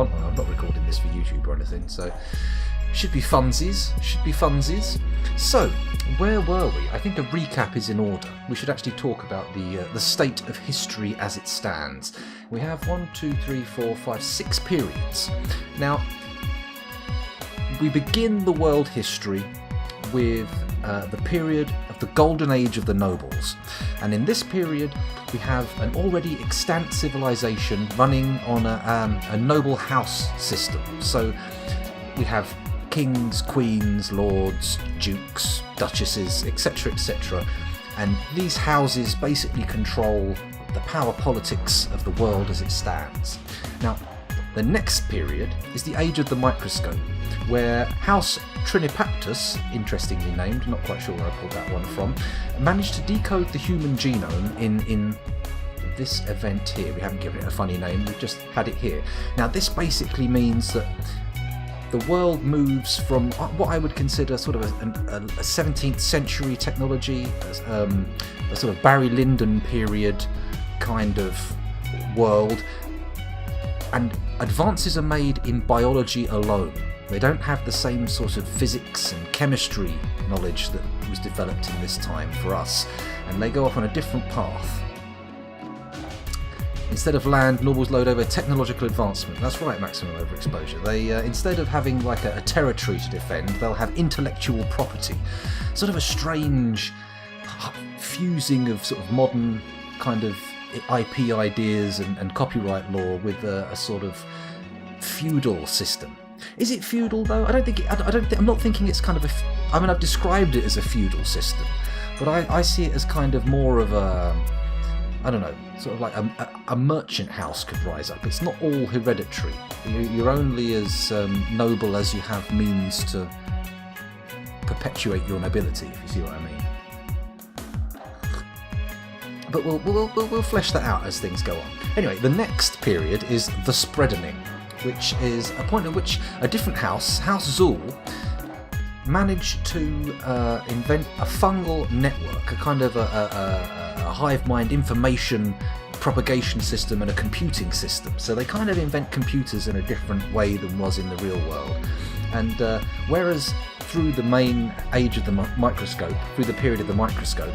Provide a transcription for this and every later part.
want. I'm not recording this for YouTube or anything, so should be funsies. So, where were we? I think a recap is in order. We should actually talk about the state of history as it stands. We have 6 periods. Now, we begin the world history with the period of the golden age of the nobles, and in this period we have an already extant civilization running on a noble house system. So we have kings, queens, lords, dukes, duchesses, etc., and these houses basically control the power politics of the world as it stands. Now, the next period is the age of the microscope, where House Trinipaptus, interestingly named, not quite sure where I pulled that one from, managed to decode the human genome in this event here. We haven't given it a funny name, we've just had it here. Now, this basically means that the world moves from what I would consider sort of a 17th century technology, a sort of Barry Lyndon period kind of world, and advances are made in biology alone. They don't have the same sort of physics and chemistry knowledge that was developed in this time for us, and they go off on a different path. Instead of land, nobles load over technological advancement. That's right, maximum overexposure. They, instead of having like a territory to defend, they'll have intellectual property. Sort of a strange fusing of sort of modern kind of IP ideas and copyright law with a sort of feudal system. Is it feudal though? I'm not thinking it's kind of I've described it as a feudal system, but I see it as kind of more of a, I don't know, sort of like a merchant house could rise up. It's not all hereditary. You're only as noble as you have means to perpetuate your nobility, if you see what I mean. But we'll flesh that out as things go on. Anyway, the next period is the Spreadening, which is a point at which a different house, House Zool, managed to invent a fungal network, a kind of a hive mind information propagation system and a computing system. So they kind of invent computers in a different way than was in the real world. And whereas through the main age of the microscope, through the period of the microscope,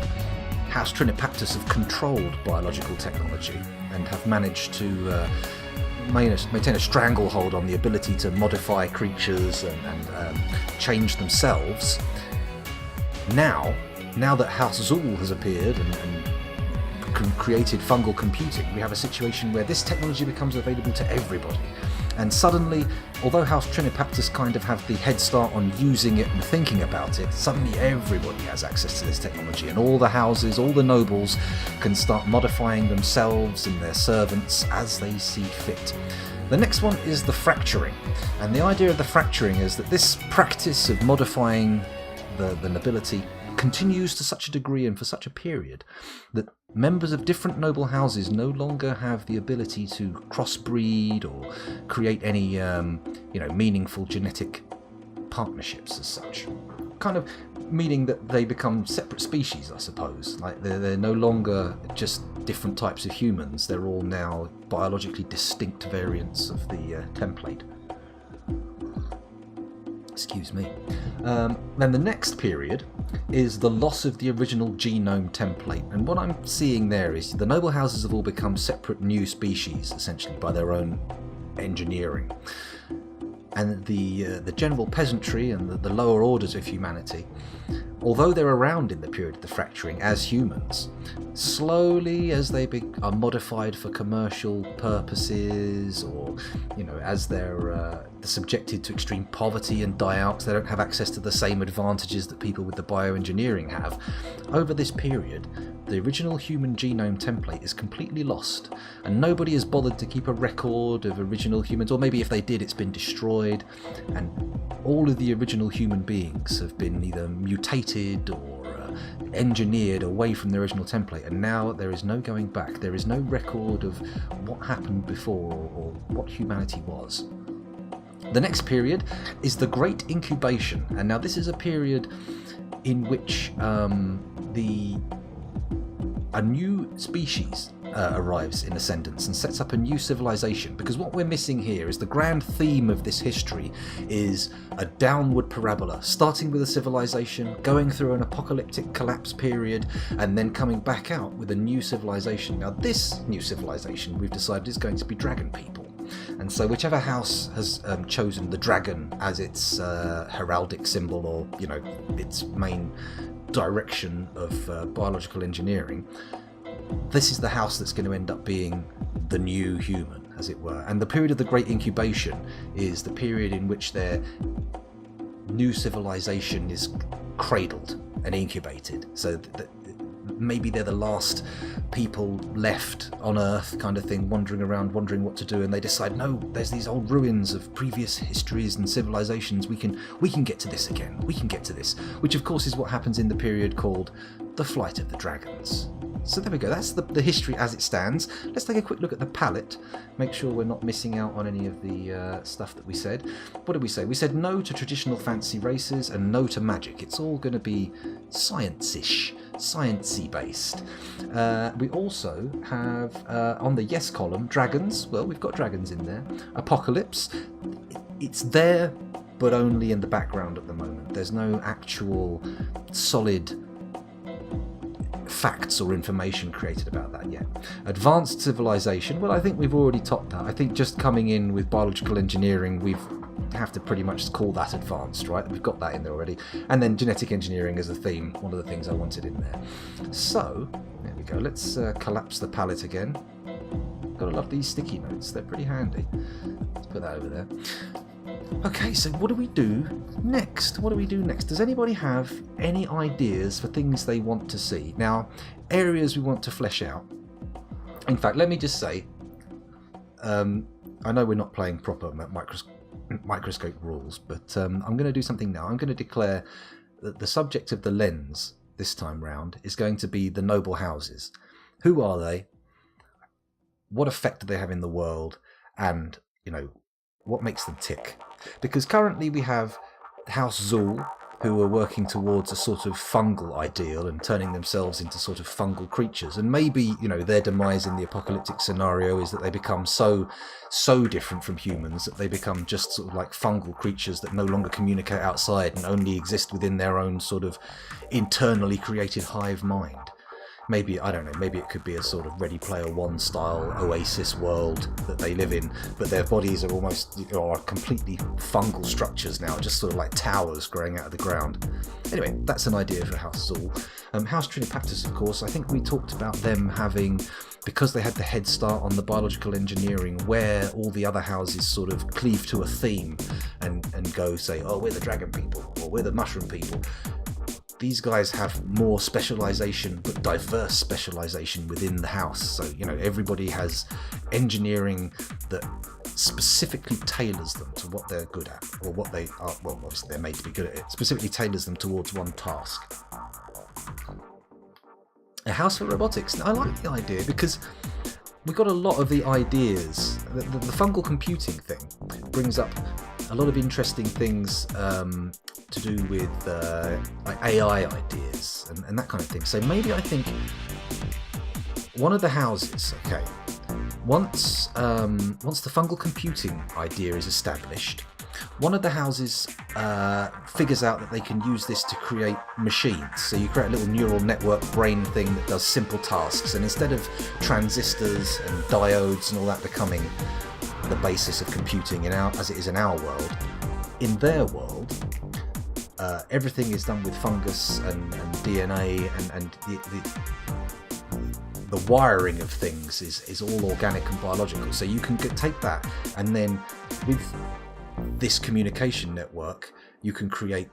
House Trinipaptus have controlled biological technology and have managed to maintain a stranglehold on the ability to modify creatures and change themselves. Now that House Zool has appeared and created fungal computing, we have a situation where this technology becomes available to everybody. And suddenly, although House Trinipaptus kind of have the head start on using it and thinking about it, suddenly everybody has access to this technology, and all the houses, all the nobles can start modifying themselves and their servants as they see fit. The next one is the fracturing, and the idea of the fracturing is that this practice of modifying the nobility continues to such a degree and for such a period that members of different noble houses no longer have the ability to crossbreed or create any meaningful genetic partnerships as such. Kind of meaning that they become separate species, I suppose. Like they're no longer just different types of humans, they're all now biologically distinct variants of the template. Excuse me. Then the next period is the loss of the original genome template, and what I'm seeing there is the noble houses have all become separate new species, essentially, by their own engineering. And the general peasantry and the lower orders of humanity, although they're around in the period of the fracturing as humans, slowly as they are modified for commercial purposes, or as they're subjected to extreme poverty and die out because they don't have access to the same advantages that people with the bioengineering have, over this period the original human genome template is completely lost, and nobody has bothered to keep a record of original humans, or maybe if they did, it's been destroyed, and all of the original human beings have been either mutated or engineered away from the original template, and now there is no going back. There is no record of what happened before or what humanity was. The next period is the Great Incubation, and now this is a period in which a new species arrives in Ascendance and sets up a new civilization, because what we're missing here is the grand theme of this history is a downward parabola, starting with a civilization, going through an apocalyptic collapse period, and then coming back out with a new civilization. Now this new civilization we've decided is going to be dragon people, and so whichever house has chosen the dragon as its heraldic symbol, or its main direction of biological engineering, this is the house that's going to end up being the new human, as it were. And the period of the Great Incubation is the period in which their new civilization is cradled and incubated. So maybe they're the last people left on Earth, kind of thing, wandering around, wondering what to do, and they decide, no, there's these old ruins of previous histories and civilizations. We can get to this again. We can get to this, which of course is what happens in the period called the Flight of the Dragons. So there we go, that's the history as it stands. Let's take a quick look at the palette, make sure we're not missing out on any of the stuff that we said. What did we say? We said no to traditional fantasy races and no to magic. It's all going to be science-ish, sciencey based. We also have, on the yes column, dragons. Well, we've got dragons in there. Apocalypse, it's there, but only in the background at the moment. There's no actual solid facts or information created about that yet. Advanced civilization, well, I think we've already topped that. I think just coming in with biological engineering, we have to pretty much call that advanced, right? We've got that in there already. And then genetic engineering as a theme, one of the things I wanted in there. So there we go. Let's collapse the palette again. Gotta love these sticky notes, they're pretty handy. Let's put that over there. Okay, so what do we do next? Does anybody have any ideas for things they want to see? Now, areas we want to flesh out. In fact, let me just say, I know we're not playing proper microscope rules, but I'm going to do something now. I'm going to declare that the subject of the lens this time round is going to be the noble houses. Who are they? What effect do they have in the world? And, what makes them tick? Because currently we have House Zul, who are working towards a sort of fungal ideal and turning themselves into sort of fungal creatures. And maybe, their demise in the apocalyptic scenario is that they become so different from humans that they become just sort of like fungal creatures that no longer communicate outside and only exist within their own sort of internally created hive mind. Maybe, I don't know, maybe it could be a sort of Ready Player One style oasis world that they live in, but their bodies are almost, are completely fungal structures now, just sort of like towers growing out of the ground. Anyway, that's an idea for House Zul. House Trinipactus, of course, I think we talked about them having, because they had the head start on the biological engineering, where all the other houses sort of cleave to a theme and go say, oh, we're the dragon people, or we're the mushroom people. These guys have more specialization, but diverse specialization within the house. So, everybody has engineering that specifically tailors them to what they're good at, or what they are, well, obviously they're made to be good at it, specifically tailors them towards one task. A house for robotics. Now, I like the idea because we got a lot of the ideas. The fungal computing thing brings up a lot of interesting things to do with like AI ideas and that kind of thing. So maybe I think one of the houses, okay, once the fungal computing idea is established, one of the houses figures out that they can use this to create machines. So you create a little neural network brain thing that does simple tasks, and instead of transistors and diodes and all that becoming the basis of computing as it is in our world, in their world, everything is done with fungus and DNA, and the wiring of things is all organic and biological. So you can take that, and then with this communication network, you can create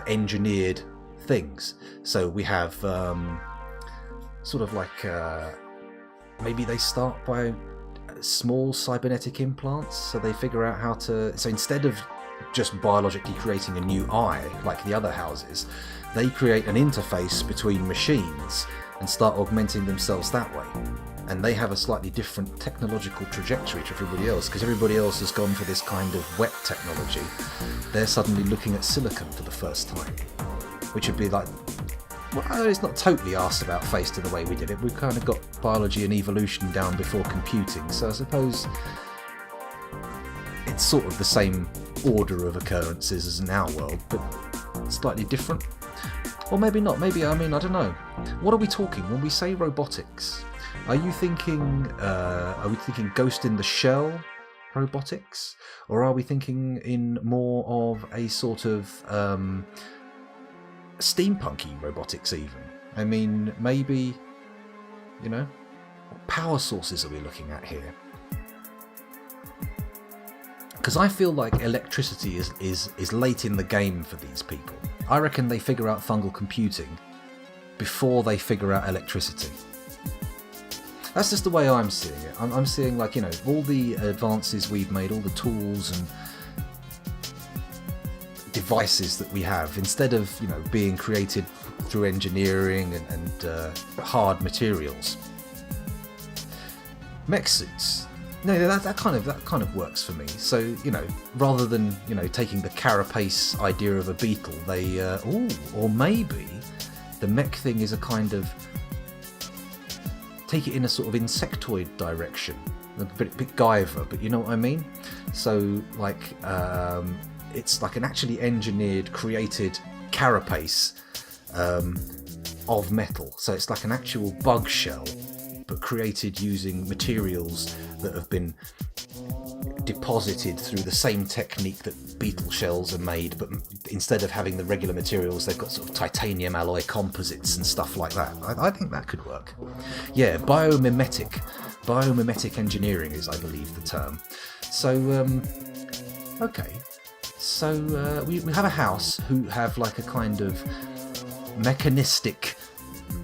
engineered things. So we have sort of like maybe they start by small cybernetic implants, so they figure out how to, so instead of just biologically creating a new eye like the other houses, they create an interface between machines and start augmenting themselves that way. And they have a slightly different technological trajectory to everybody else, because everybody else has gone for this kind of wet technology. They're suddenly looking at silicon for the first time, which would be like well, it's not totally arse about face to the way we did it. We've kind of got biology and evolution down before computing, so I suppose it's sort of the same order of occurrences as in our world, but slightly different. Or maybe not. Maybe, I mean, I don't know. What are we talking when we say robotics? Are we thinking Ghost in the Shell robotics? Or are we thinking in more of a sort of steampunky robotics even? I mean, maybe, you know, what power sources are we looking at here? Because I feel like electricity is late in the game for these people. I reckon they figure out fungal computing before they figure out electricity. That's just the way I'm seeing it. I'm seeing, like, you know, all the advances we've made, all the tools and devices that we have, instead of, you know, being created through engineering and hard materials. Mech suits. No, that kind of works for me. So, you know, rather than, you know, taking the carapace idea of a beetle, they or maybe the mech thing is a kind of take it in a sort of insectoid direction, a bit Guyver, but you know what I mean. So, like, it's like an actually engineered, created carapace of metal. So it's like an actual bug shell, but created using materials that have been deposited through the same technique that beetle shells are made, but instead of having the regular materials, they've got sort of titanium alloy composites and stuff like that. I think that could work. Yeah, biomimetic engineering is, I believe, the term. So, okay. So we have a house who have like a kind of mechanistic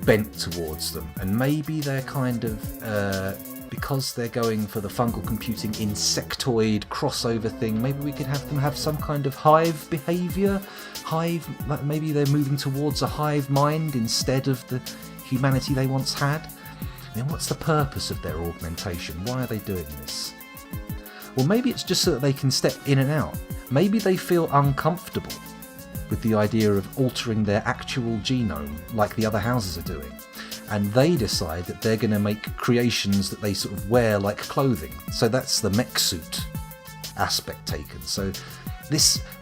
bent towards them, and maybe they're kind of because they're going for the fungal computing insectoid crossover thing, maybe we could have them have some kind of hive behaviour. Maybe they're moving towards a hive mind instead of the humanity they once had. I mean, what's the purpose of their augmentation? Why are they doing this? Well, maybe it's just so that they can step in and out. Maybe they feel uncomfortable with the idea of altering their actual genome like the other houses are doing. And they decide that they're going to make creations that they sort of wear like clothing. So that's the mech suit aspect taken. So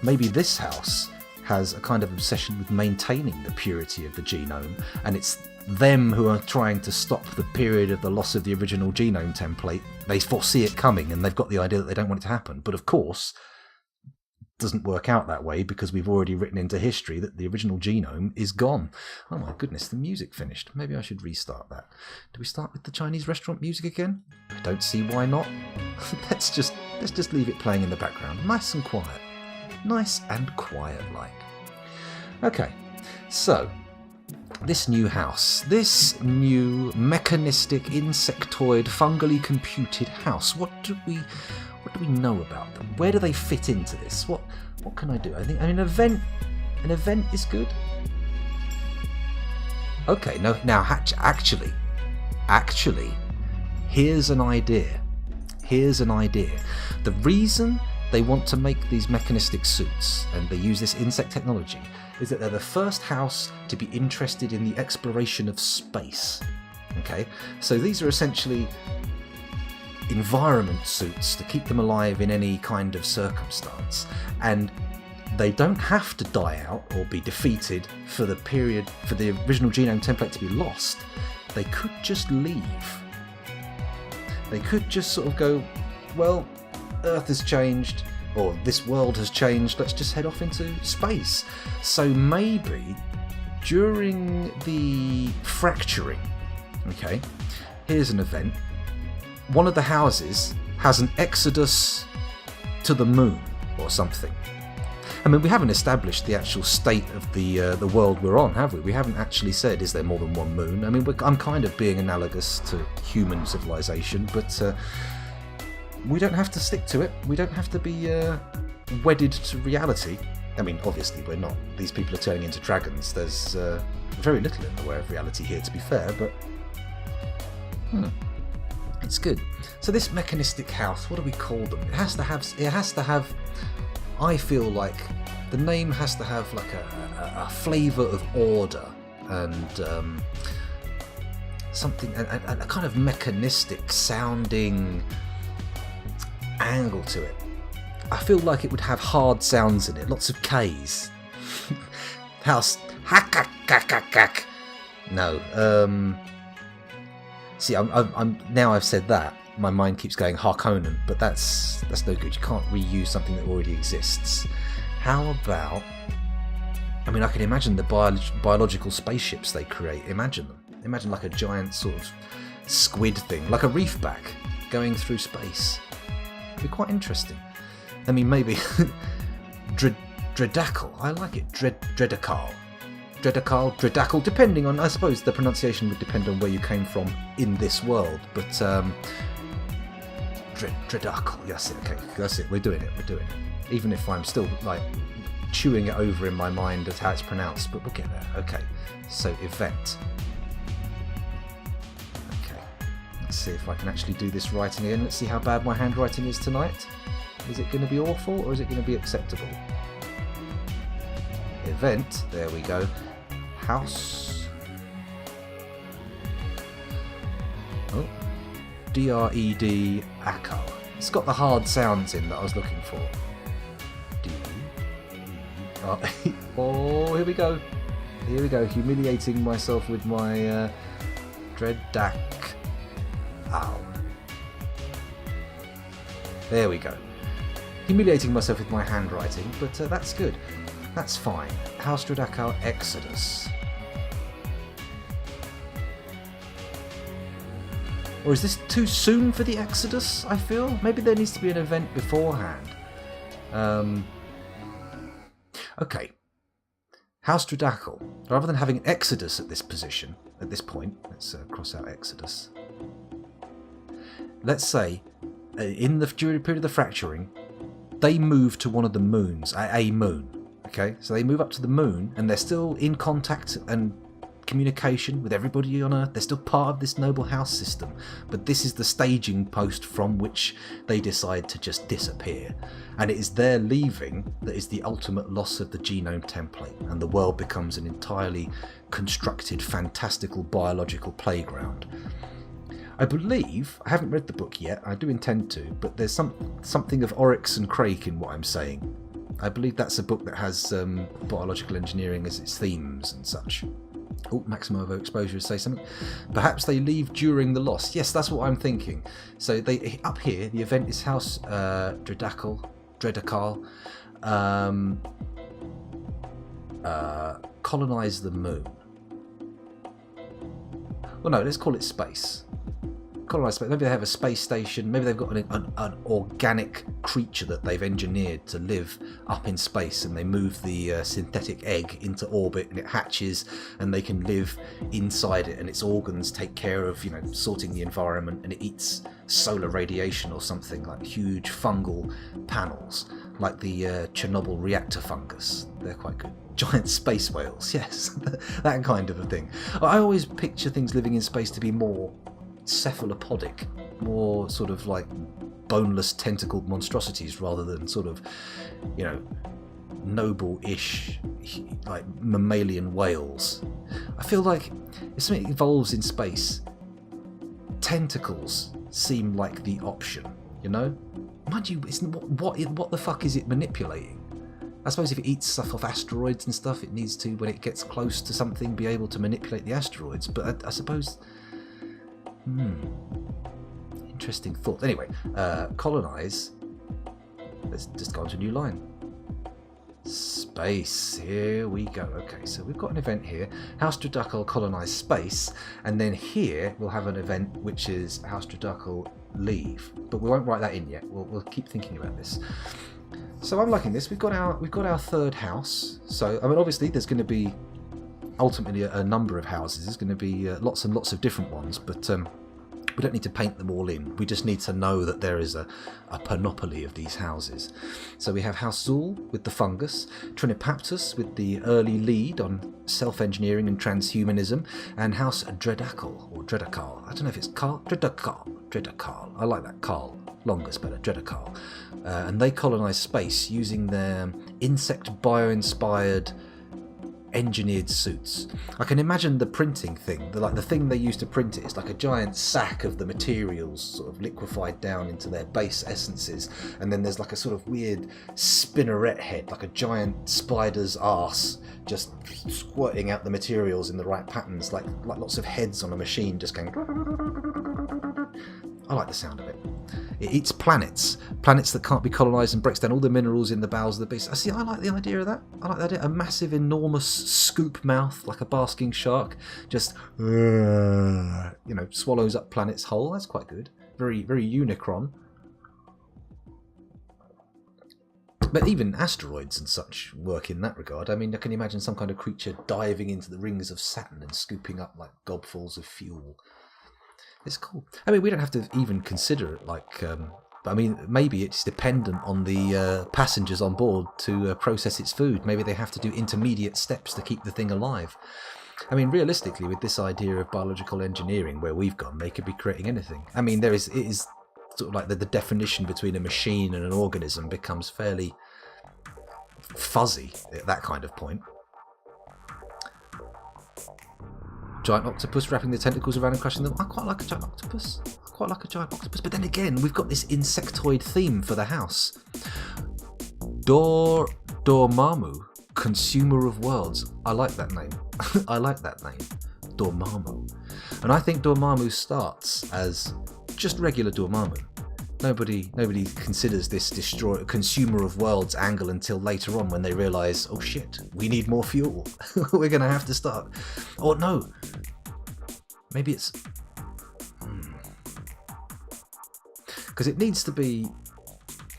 maybe this house has a kind of obsession with maintaining the purity of the genome, and it's them who are trying to stop the period of the loss of the original genome template. They foresee it coming, and they've got the idea that they don't want it to happen. But of course, doesn't work out that way, because we've already written into history that the original genome is gone. Oh my goodness, the music finished. Maybe I should restart that. Do we start with the Chinese restaurant music again? I don't see why not. Let's just leave it playing in the background. Nice and quiet. Nice and quiet like. Okay, so this new house, this new mechanistic, insectoid, fungally computed house, what do we know about them? Where do they fit into this? What can I do? I think an event is good. Okay, no, now actually, here's an idea. The reason they want to make these mechanistic suits, and they use this insect technology, is that they're the first house to be interested in the exploration of space. Okay, so these are essentially environment suits to keep them alive in any kind of circumstance, and they don't have to die out or be defeated for the original genome template to be lost. They could just leave. They could just sort of go, well, Earth has changed, or this world has changed, let's just head off into space. So maybe during the fracturing, okay, here's an event. One of the houses has an exodus to the moon or something. I mean, we haven't established the actual state of the world we're on, have we? We haven't actually said, is there more than one moon? I mean, I'm kind of being analogous to human civilization, but we don't have to stick to it. We don't have to be wedded to reality. I mean, obviously we're not. These people are turning into dragons. There's very little in the way of reality here, to be fair, but it's good. So this mechanistic house, what do we call them? It has to have, I feel like the name has to have like a flavour of order and something, a kind of mechanistic sounding angle to it. I feel like it would have hard sounds in it, lots of K's. House, hack. No, see, I'm now I've said that, my mind keeps going Harkonnen, but that's no good. You can't reuse something that already exists. How about, I mean, I can imagine the biological spaceships they create. Imagine them. Imagine like a giant sort of squid thing, like a reefback going through space. It'd be quite interesting. I mean, maybe Dredackle. I like it. Dredackle, depending on, I suppose the pronunciation would depend on where you came from in this world, but Dredackle, yes, okay, that's it, we're doing it, even if I'm still like chewing it over in my mind as how it's pronounced, but we'll get there. Okay, so event. Okay, let's see if I can actually do this writing again. Let's see how bad my handwriting is tonight. Is it going to be awful or is it going to be acceptable? Event, there we go. House. Oh, D-R-E-D Echo. It's got the hard sounds in that I was looking for. Oh, here we go. Humiliating myself with my Dredack. Ow. There we go. Humiliating myself with my handwriting, but that's good. That's fine. House Dredackle Exodus. Or is this too soon for the Exodus, I feel? Maybe there needs to be an event beforehand. Okay. House Dredackle. Rather than having an Exodus at this position, at this point, let's cross out Exodus. Let's say, during the period of the fracturing, they move to one of the moons, a moon. Okay, so they move up to the moon, and they're still in contact and communication with everybody on Earth. They're still part of this noble house system, but this is the staging post from which they decide to just disappear. And it is their leaving that is the ultimate loss of the genome template, and the world becomes an entirely constructed, fantastical biological playground. I believe, I haven't read the book yet, I do intend to, but there's something of Oryx and Crake in what I'm saying. I believe that's a book that has biological engineering as its themes and such. Oh, maximum overexposure, say something. Perhaps they leave during the loss. Yes, that's what I'm thinking. So they up here, the event is House Dredackle, colonize the moon. Well, no, let's call it space. Colonize space. Maybe they have a space station. Maybe they've got an organic creature that they've engineered to live up in space, and they move the synthetic egg into orbit, and it hatches, and they can live inside it, and its organs take care of, sorting the environment, and it eats solar radiation or something, like huge fungal panels, like the Chernobyl reactor fungus. They're quite good. Giant space whales, yes, that kind of a thing. I always picture things living in space to be more cephalopodic, more sort of like boneless tentacled monstrosities rather than sort of, noble-ish, like mammalian whales. I feel like if something evolves in space, tentacles seem like the option, Mind you, what the fuck is it manipulating? I suppose if it eats stuff off asteroids and stuff, it needs to, when it gets close to something, be able to manipulate the asteroids, but I suppose... Interesting thought. Anyway, colonize. Let's just go on to a new line. Space. Here we go. Okay, so we've got an event here. House Dredackle colonize space, and then here we'll have an event which is House Dredackle leave. But we won't write that in yet. We'll keep thinking about this. So I'm liking this. We've got our third house. So I mean, obviously, there's going to be ultimately a number of houses. There's going to be lots and lots of different ones, but we don't need to paint them all in. We just need to know that there is a panoply of these houses. So we have House Zul with the fungus, Trinipaptus with the early lead on self-engineering and transhumanism, and House Dredackle, or Dredackle. I don't know if it's Carl. Dredackle. I like that. Carl. Longer's better. Dredackle. And they colonize space using their insect bio-inspired engineered suits. I can imagine the printing thing, the thing they use to print it is like a giant sack of the materials sort of liquefied down into their base essences, and then there's like a sort of weird spinneret head, like a giant spider's arse, just squirting out the materials in the right patterns, like lots of heads on a machine just going. I like the sound of it. It eats planets that can't be colonised, and breaks down all the minerals in the bowels of the beast. I like the idea of that. I like that idea. A massive, enormous scoop mouth, like a basking shark, just swallows up planets whole. That's quite good. Very, very Unicron. But even asteroids and such work in that regard. I mean, I can imagine some kind of creature diving into the rings of Saturn and scooping up like gobfuls of fuel. It's cool. I mean, we don't have to even consider it like... I mean, maybe it's dependent on the passengers on board to process its food. Maybe they have to do intermediate steps to keep the thing alive. I mean, realistically, with this idea of biological engineering where we've gone, they could be creating anything. I mean, it is sort of like the definition between a machine and an organism becomes fairly fuzzy at that kind of point. Giant octopus wrapping the tentacles around and crushing them. I quite like a giant octopus. But then again, we've got this insectoid theme for the house. Dormammu, consumer of worlds. I like that name. Dormammu. And I think Dormammu starts as just regular Dormammu. Nobody considers this consumer of worlds angle until later on when they realise, oh shit, we need more fuel. We're going to have to start. Or no, maybe it's... Because it needs to be...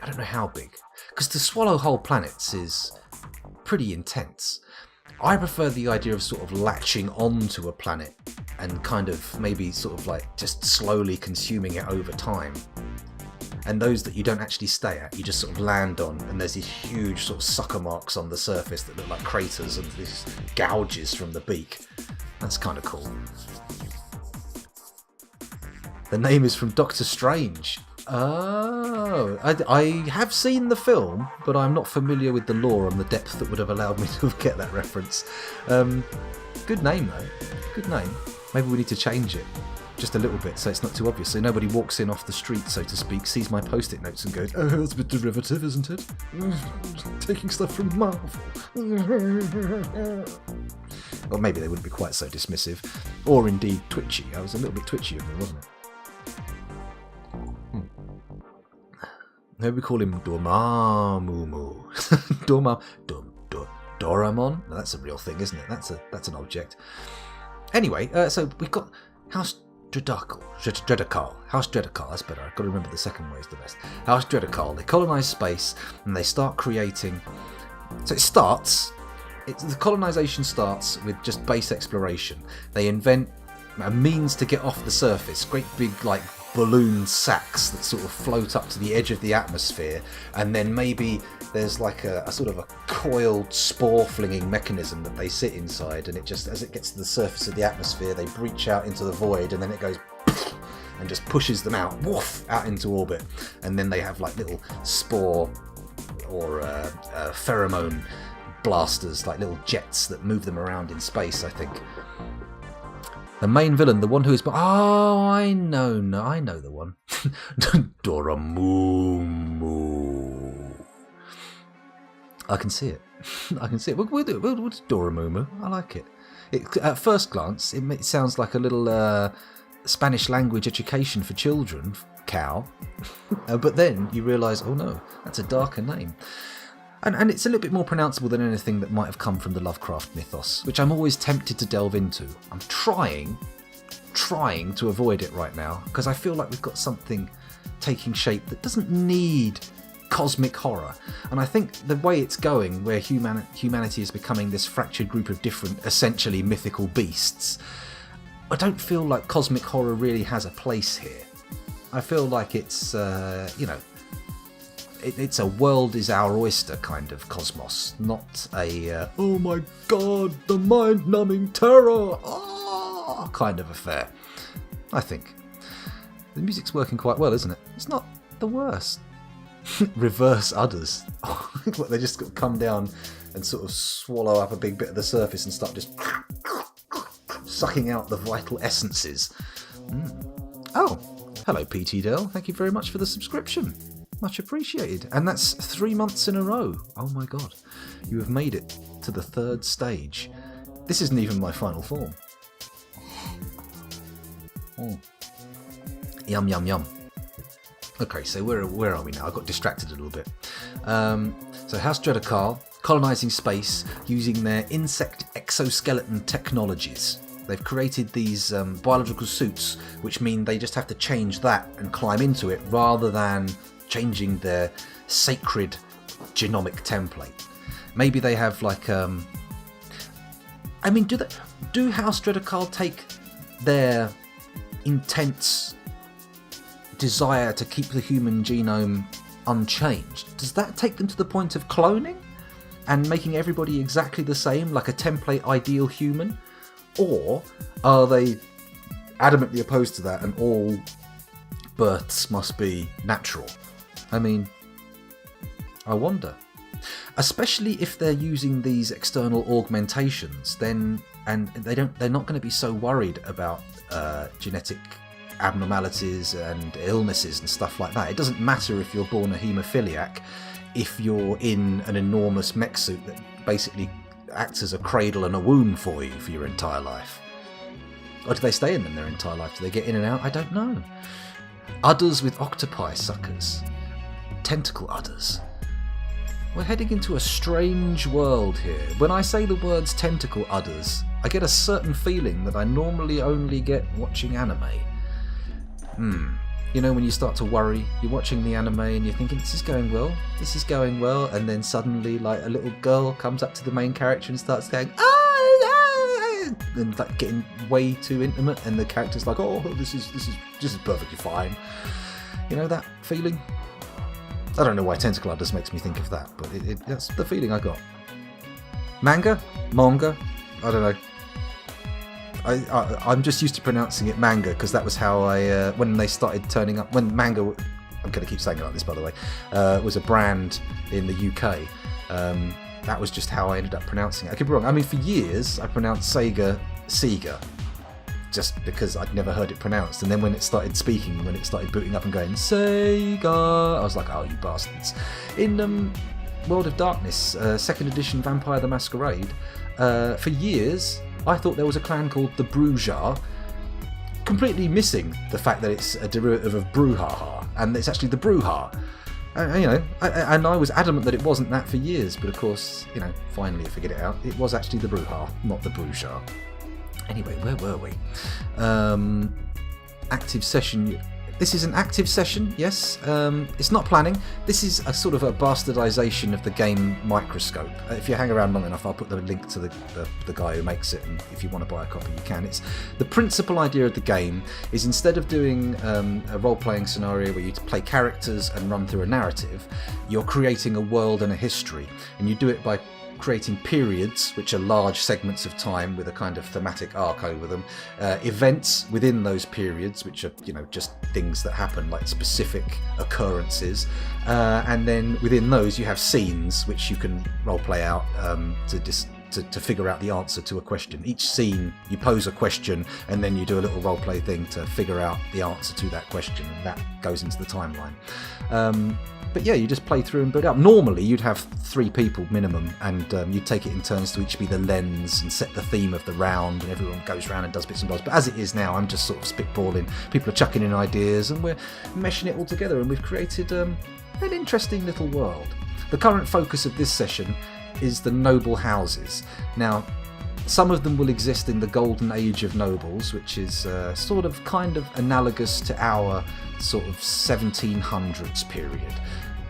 I don't know how big. Because to swallow whole planets is pretty intense. I prefer the idea of sort of latching onto a planet and kind of maybe sort of like just slowly consuming it over time. And those that you don't actually stay at, you just sort of land on, and there's these huge sort of sucker marks on the surface that look like craters and these gouges from the beak. That's kind of cool. The name is from Doctor Strange. Oh, I have seen the film, but I'm not familiar with the lore and the depth that would have allowed me to get that reference. Good name though. Good name. Maybe we need to change it. Just a little bit so it's not too obvious, so nobody walks in off the street, so to speak, sees my post-it notes and goes, oh, that's a bit derivative, isn't it? Taking stuff from Marvel. Or maybe they wouldn't be quite so dismissive, or indeed twitchy. I was a little bit twitchy of me, wasn't it? Maybe we call him Dormammu. Doraemon? No, that's a real thing, isn't it? That's an object. Anyway, so we've got House Dredacal, House Dredacal, that's better. I've got to remember the second way is the best. House Dredacal, they colonise space and they start creating... So the colonisation starts with just base exploration. They invent a means to get off the surface, great big like balloon sacks that sort of float up to the edge of the atmosphere, and then maybe there's like a sort of a coiled spore flinging mechanism that they sit inside, and it just, as it gets to the surface of the atmosphere, they breach out into the void, and then it goes and just pushes them out into orbit, and then they have like little spore or pheromone blasters, like little jets that move them around in space, I think. The main villain, the one who is... Oh, I know the one. Dormammu. I can see it. We'll do it. We'll do Dormammu. I like it. At first glance, it sounds like a little Spanish language education for children, cow. But then you realise, oh no, that's a darker name. And it's a little bit more pronounceable than anything that might have come from the Lovecraft mythos, which I'm always tempted to delve into. I'm trying to avoid it right now, because I feel like we've got something taking shape that doesn't need cosmic horror. And I think the way it's going, where humanity is becoming this fractured group of different, essentially mythical beasts, I don't feel like cosmic horror really has a place here. I feel like it's, it's a world is our oyster kind of cosmos, not a oh my god, the mind-numbing terror kind of affair. I think the music's working quite well, isn't it? It's not the worst. Reverse udders. They just come down and sort of swallow up a big bit of the surface and start just sucking out the vital essences. Oh, hello PT Dell, thank you very much for the subscription. Much appreciated. And that's 3 months in a row. Oh my god. You have made it to the 3rd stage. This isn't even my final form. Yum, yum, yum. Okay, so where are we now? I got distracted a little bit. So House Dredakar, colonising space using their insect exoskeleton technologies. They've created these biological suits, which mean they just have to change that and climb into it rather than changing their sacred genomic template. Maybe they have like I mean, do House Dredakar take their intense desire to keep the human genome unchanged? Does that take them to the point of cloning and making everybody exactly the same, like a template ideal human? Or are they adamantly opposed to that and all births must be natural? I mean, I wonder. Especially if they're using these external augmentations, then they're not going to be so worried about genetic abnormalities and illnesses and stuff like that. It doesn't matter if you're born a haemophiliac if you're in an enormous mech suit that basically acts as a cradle and a womb for you for your entire life. Or do they stay in them their entire life? Do they get in and out? I don't know. Udders with octopi suckers. Tentacle udders. We're heading into a strange world here. When I say the words tentacle udders, I get a certain feeling that I normally only get watching anime. You know, when you start to worry, you're watching the anime and you're thinking, this is going well, and then suddenly, like, a little girl comes up to the main character and starts going, and like getting way too intimate, and the character's like, oh, this is perfectly fine. You know that feeling? I don't know why tentacle udders makes me think of that, but that's the feeling I got. Manga? I don't know. I'm just used to pronouncing it manga because that was how I, when they started turning up, when manga, I'm going to keep saying it like this by the way, was a brand in the UK, that was just how I ended up pronouncing it. I could be wrong. I mean, for years I pronounced Sega, just because I'd never heard it pronounced, and then when it started speaking, when it started booting up and going Sega, I was like, oh, you bastards. In World of Darkness, 2nd edition Vampire the Masquerade, for years I thought there was a clan called the Brujar, completely missing the fact that it's a derivative of Brouhaha, and it's actually the Brujar. And I was adamant that it wasn't that for years, but of course, finally I figured it out. It was actually the Brujar, not the Brujar. Anyway, where were we? Active session. This is an active session, yes. It's not planning. This is a sort of a bastardization of the game Microscope. If you hang around long enough, I'll put the link to the guy who makes it, and if you want to buy a copy, you can. It's the principal idea of the game is instead of doing a role-playing scenario where you play characters and run through a narrative, you're creating a world and a history, and you do it by creating periods, which are large segments of time with a kind of thematic arc over them, events within those periods, which are just things that happen, like specific occurrences, and then within those you have scenes which you can role play out to figure out the answer to a question. Each scene you pose a question and then you do a little role play thing to figure out the answer to that question, and that goes into the timeline. But yeah, you just play through and build up. Normally, you'd have 3 people minimum, and you'd take it in turns to each be the lens and set the theme of the round, and everyone goes around and does bits and bobs. But as it is now, I'm just sort of spitballing. People are chucking in ideas, and we're meshing it all together, and we've created an interesting little world. The current focus of this session is the noble houses. Now, some of them will exist in the golden age of nobles, which is sort of kind of analogous to our sort of 1700s period.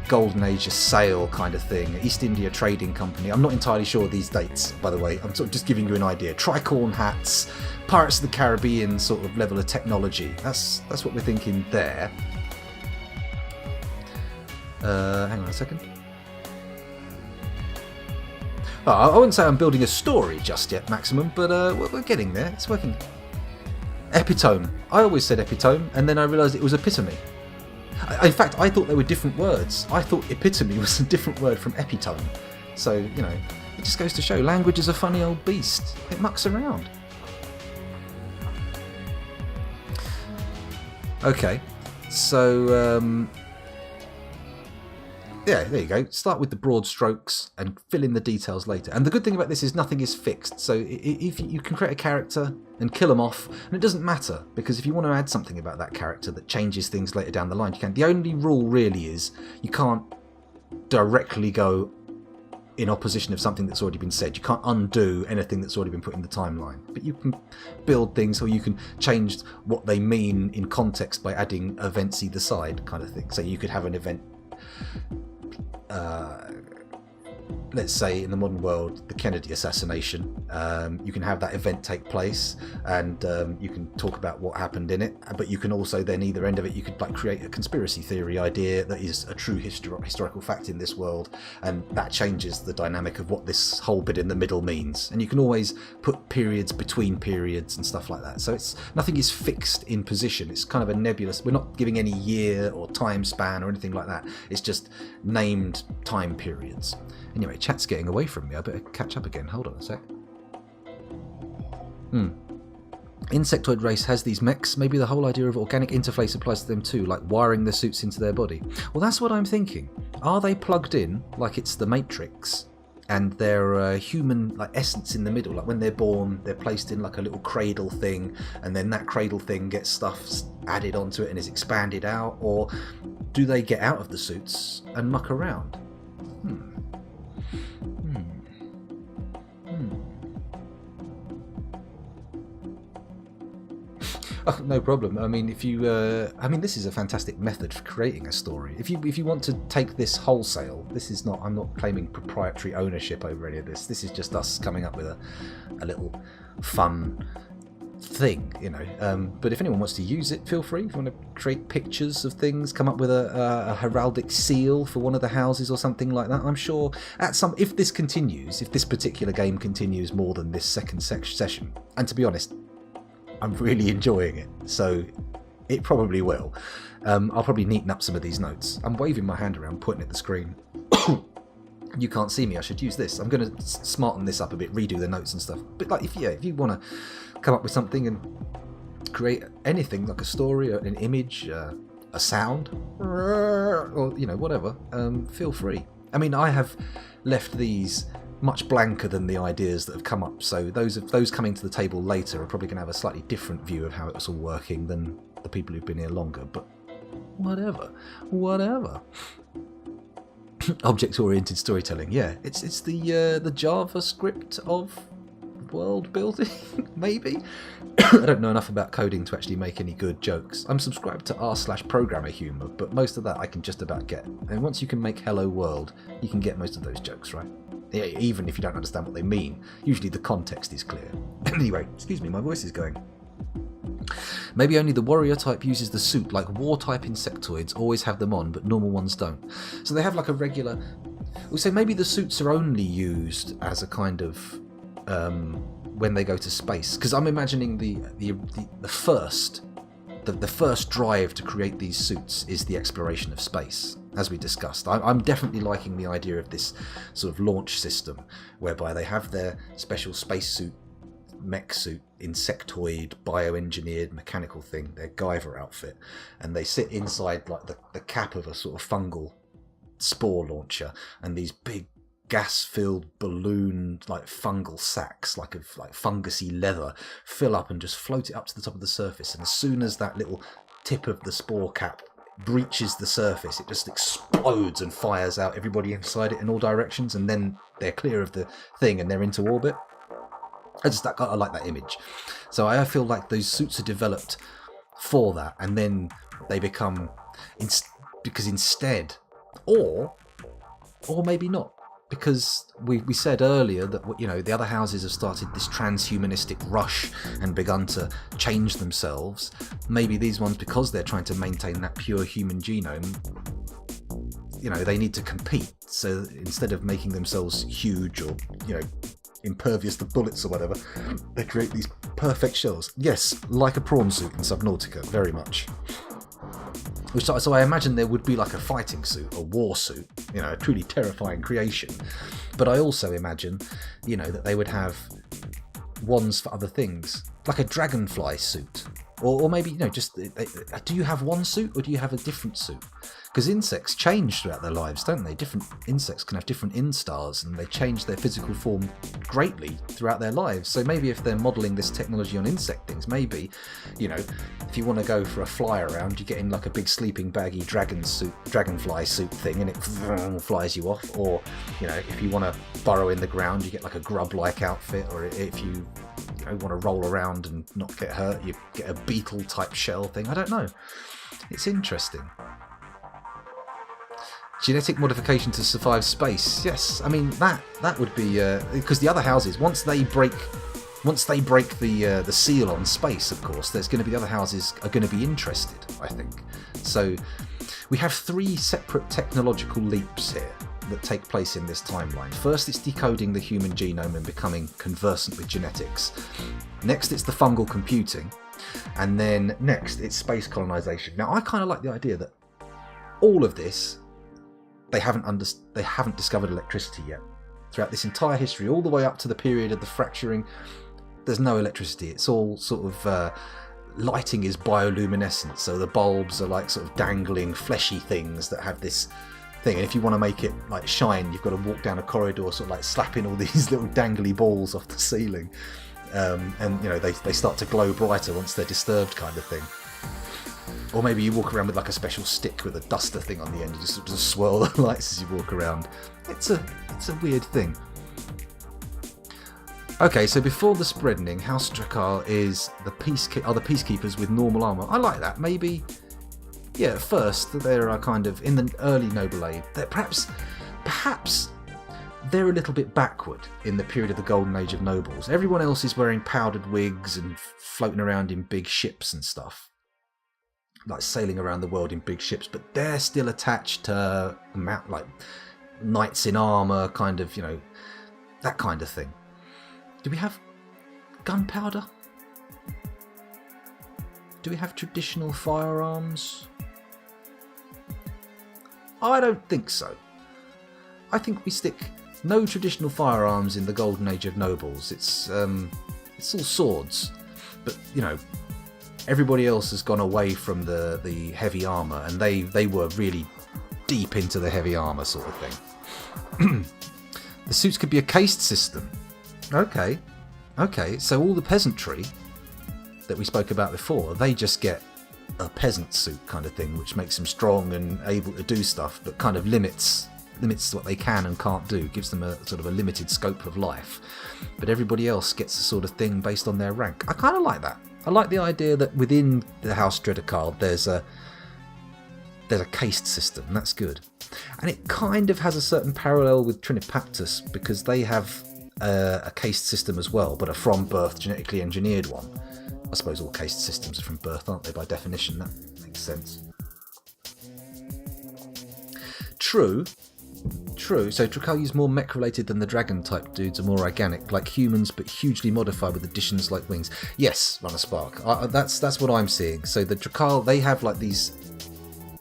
Golden age of sail kind of thing, East India Trading Company. I'm not entirely sure of these dates, by the way. I'm sort of just giving you an idea. Tricorn hats, Pirates of the Caribbean sort of level of technology. That's what we're thinking there. Hang on a second. Oh, I wouldn't say I'm building a story just yet, Maximum, but we're getting there. It's working. Epitome. I always said epitome, and then I realised it was epitome. In fact, I thought they were different words. I thought epitome was a different word from epitome. So, It just goes to show language is a funny old beast. It mucks around. Okay, so yeah, there you go. Start with the broad strokes and fill in the details later. And the good thing about this is nothing is fixed. So if you can create a character and kill them off, and it doesn't matter, because if you want to add something about that character that changes things later down the line, you can. The only rule really is you can't directly go in opposition of something that's already been said. You can't undo anything that's already been put in the timeline. But you can build things, or you can change what they mean in context by adding events either side, kind of thing. So you could have an event, let's say in the modern world, the Kennedy assassination. You can have that event take place, and you can talk about what happened in it. But you can also then, either end of it, you could like create a conspiracy theory idea that is a true historical fact in this world, and that changes the dynamic of what this whole bit in the middle means. And you can always put periods between periods and stuff like that. So it's nothing is fixed in position. It's kind of a nebulous. We're not giving any year or time span or anything like that. It's just named time periods. Anyway, chat's getting away from me. I better catch up again. Hold on a sec. Insectoid race has these mechs. Maybe the whole idea of organic interface applies to them too, like wiring the suits into their body. Well, that's what I'm thinking. Are they plugged in like it's the Matrix, and their human like essence in the middle? Like when they're born, they're placed in like a little cradle thing, and then that cradle thing gets stuff added onto it and is expanded out? Or do they get out of the suits and muck around? Oh, no problem. I mean, if you, this is a fantastic method for creating a story. If you want to take this wholesale, this is not. I'm not claiming proprietary ownership over any of this. This is just us coming up with a little fun thing, you know. But if anyone wants to use it, feel free. If you want to create pictures of things, come up with a heraldic seal for one of the houses or something like that. I'm sure if this continues, if this particular game continues more than this second session, and to be honest, I'm really enjoying it, so it probably will. I'll probably neaten up some of these notes. I'm waving my hand around, pointing at the screen. You can't see me, I should use this. I'm going to smarten this up a bit, redo the notes and stuff. But like, if you want to come up with something and create anything, like a story, an image, a sound, or whatever, feel free. I mean, I have left these much blanker than the ideas that have come up, so those coming to the table later are probably going to have a slightly different view of how it's all working than the people who've been here longer. But whatever. Object-oriented storytelling, yeah, it's the JavaScript of world building. Maybe. I don't know enough about coding to actually make any good jokes. I'm subscribed to r/programmer humor, but most of that I can just about get. And once you can make hello world, you can get most of those jokes, right? Yeah, even if you don't understand what they mean, usually the context is clear. Anyway, excuse me, my voice is going. Maybe only the warrior type uses the suit, like war type insectoids always have them on, but normal ones don't. So they have like a regular. We'll say maybe the suits are only used as a kind of when they go to space, because I'm imagining the first drive to create these suits is the exploration of space. As we discussed, I'm definitely liking the idea of this sort of launch system whereby they have their special spacesuit, mech suit, insectoid, bioengineered mechanical thing, their Guyver outfit, and they sit inside like the cap of a sort of fungal spore launcher, and these big gas-filled balloon like fungal sacks, like fungusy leather, fill up and just float it up to the top of the surface. And as soon as that little tip of the spore cap breaches the surface, it just explodes and fires out everybody inside it in all directions, and then they're clear of the thing and they're into orbit. I like that image. So I feel like those suits are developed for that, and then they become because instead, or maybe not, because we said earlier that the other houses have started this transhumanistic rush and begun to change themselves. Maybe these ones, because they're trying to maintain that pure human genome, they need to compete. So instead of making themselves huge or impervious to bullets or whatever, they create these perfect shells. Yes, like a prawn suit in Subnautica, very much. So I imagine there would be like a fighting suit, a war suit, a truly terrifying creation. But I also imagine, that they would have wands for other things, like a dragonfly suit. Or maybe, do you have one suit or do you have a different suit? Because insects change throughout their lives, don't they? Different insects can have different instars and they change their physical form greatly throughout their lives. So maybe if they're modelling this technology on insect things, maybe, if you want to go for a fly around, you get in like a big sleeping baggy dragonfly suit thing and it flies you off. Or, if you want to burrow in the ground, you get like a grub-like outfit. Or if you want to roll around and not get hurt, you get a beetle type shell thing. I don't know. It's interesting. Genetic modification to survive space. Yes, I mean that would be because the other houses, once they break the seal on space, of course, there's going to be other houses are going to be interested, I think. So we have 3 separate technological leaps here that take place in this timeline. First, it's decoding the human genome and becoming conversant with genetics. Next, it's the fungal computing. And then next, it's space colonization. Now, I kind of like the idea that all of this, they haven't discovered electricity yet. Throughout this entire history, all the way up to the period of the fracturing, there's no electricity. It's all sort of lighting is bioluminescent, so the bulbs are like sort of dangling fleshy things that have this thing, and if you want to make it like shine, you've got to walk down a corridor sort of like slapping all these little dangly balls off the ceiling, and they start to glow brighter once they're disturbed, kind of thing. Or maybe you walk around with like a special stick with a duster thing on the end, you just swirl the lights as you walk around. It's a weird thing. Okay, so before the spreading, House Drakkar is the peacekeepers with normal armour. I like that. Maybe, yeah, at first there are kind of in the early Noble Age. Perhaps they're a little bit backward in the period of the Golden Age of Nobles. Everyone else is wearing powdered wigs and floating around in big ships and stuff, like sailing around the world in big ships. But they're still attached to like knights in armour, kind of, that kind of thing. Do we have gunpowder? Do we have traditional firearms? I don't think so. I think we stick no traditional firearms in the Golden Age of Nobles. It's all swords, but everybody else has gone away from the heavy armour, and they were really deep into the heavy armour sort of thing. The suits could be a caste system. Okay, so all the peasantry that we spoke about before, they just get a peasant suit kind of thing, which makes them strong and able to do stuff, but kind of limits what they can and can't do, gives them a sort of a limited scope of life. But everybody else gets a sort of thing based on their rank. I kind of like that. I like the idea that within the House Drakkar there's a caste system. That's good. And it kind of has a certain parallel with Trinipaptus, because they have a caste system as well, but a from birth genetically engineered one. I suppose all caste systems are from birth, aren't they, by definition? That makes sense. True. So Drakkar is more mech-related than the dragon type dudes, are more organic, like humans, but hugely modified with additions like wings. Yes, Runner Spark. That's what I'm seeing. So the Drakkar, they have like these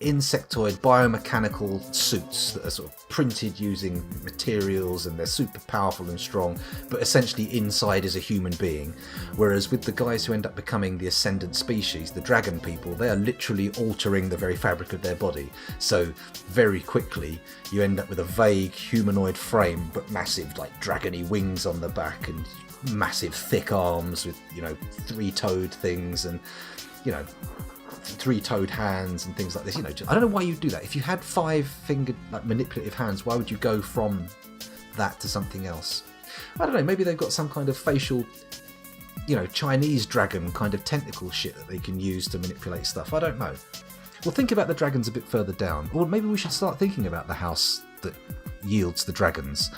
insectoid biomechanical suits that are sort of printed using materials, and they're super powerful and strong, but essentially inside is a human being. Whereas with the guys who end up becoming the ascendant species, the dragon people, they are literally altering the very fabric of their body. So very quickly you end up with a vague humanoid frame, but massive like dragony wings on the back and massive thick arms with 3-toed things and 3-toed hands and things like this. I don't know why you'd do that. If you had 5-fingered like manipulative hands, why would you go from that to something else? I don't know, maybe they've got some kind of facial Chinese dragon kind of tentacle shit that they can use to manipulate stuff. I don't know. We'll think about the dragons a bit further down, or maybe we should start thinking about the house that yields the dragons.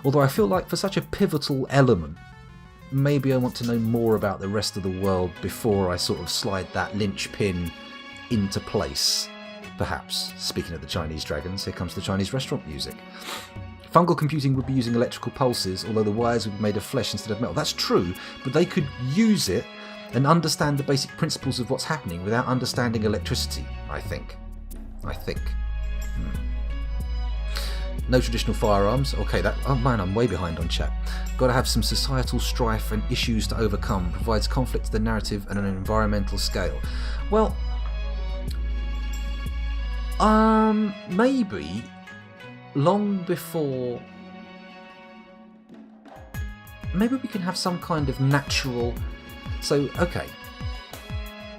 Although I feel like for such a pivotal element, maybe I want to know more about the rest of the world before I sort of slide that linchpin into place. Perhaps. Speaking of the Chinese dragons, here comes the Chinese restaurant music. Fungal computing would be using electrical pulses, although the wires would be made of flesh instead of metal. That's true, but they could use it and understand the basic principles of what's happening without understanding electricity, I think. No traditional firearms. Okay, oh man, I'm way behind on chat. Got to have some societal strife and issues to overcome. Provides conflict to the narrative and an environmental scale. Well, maybe long before. Maybe we can have some kind of natural. So, okay.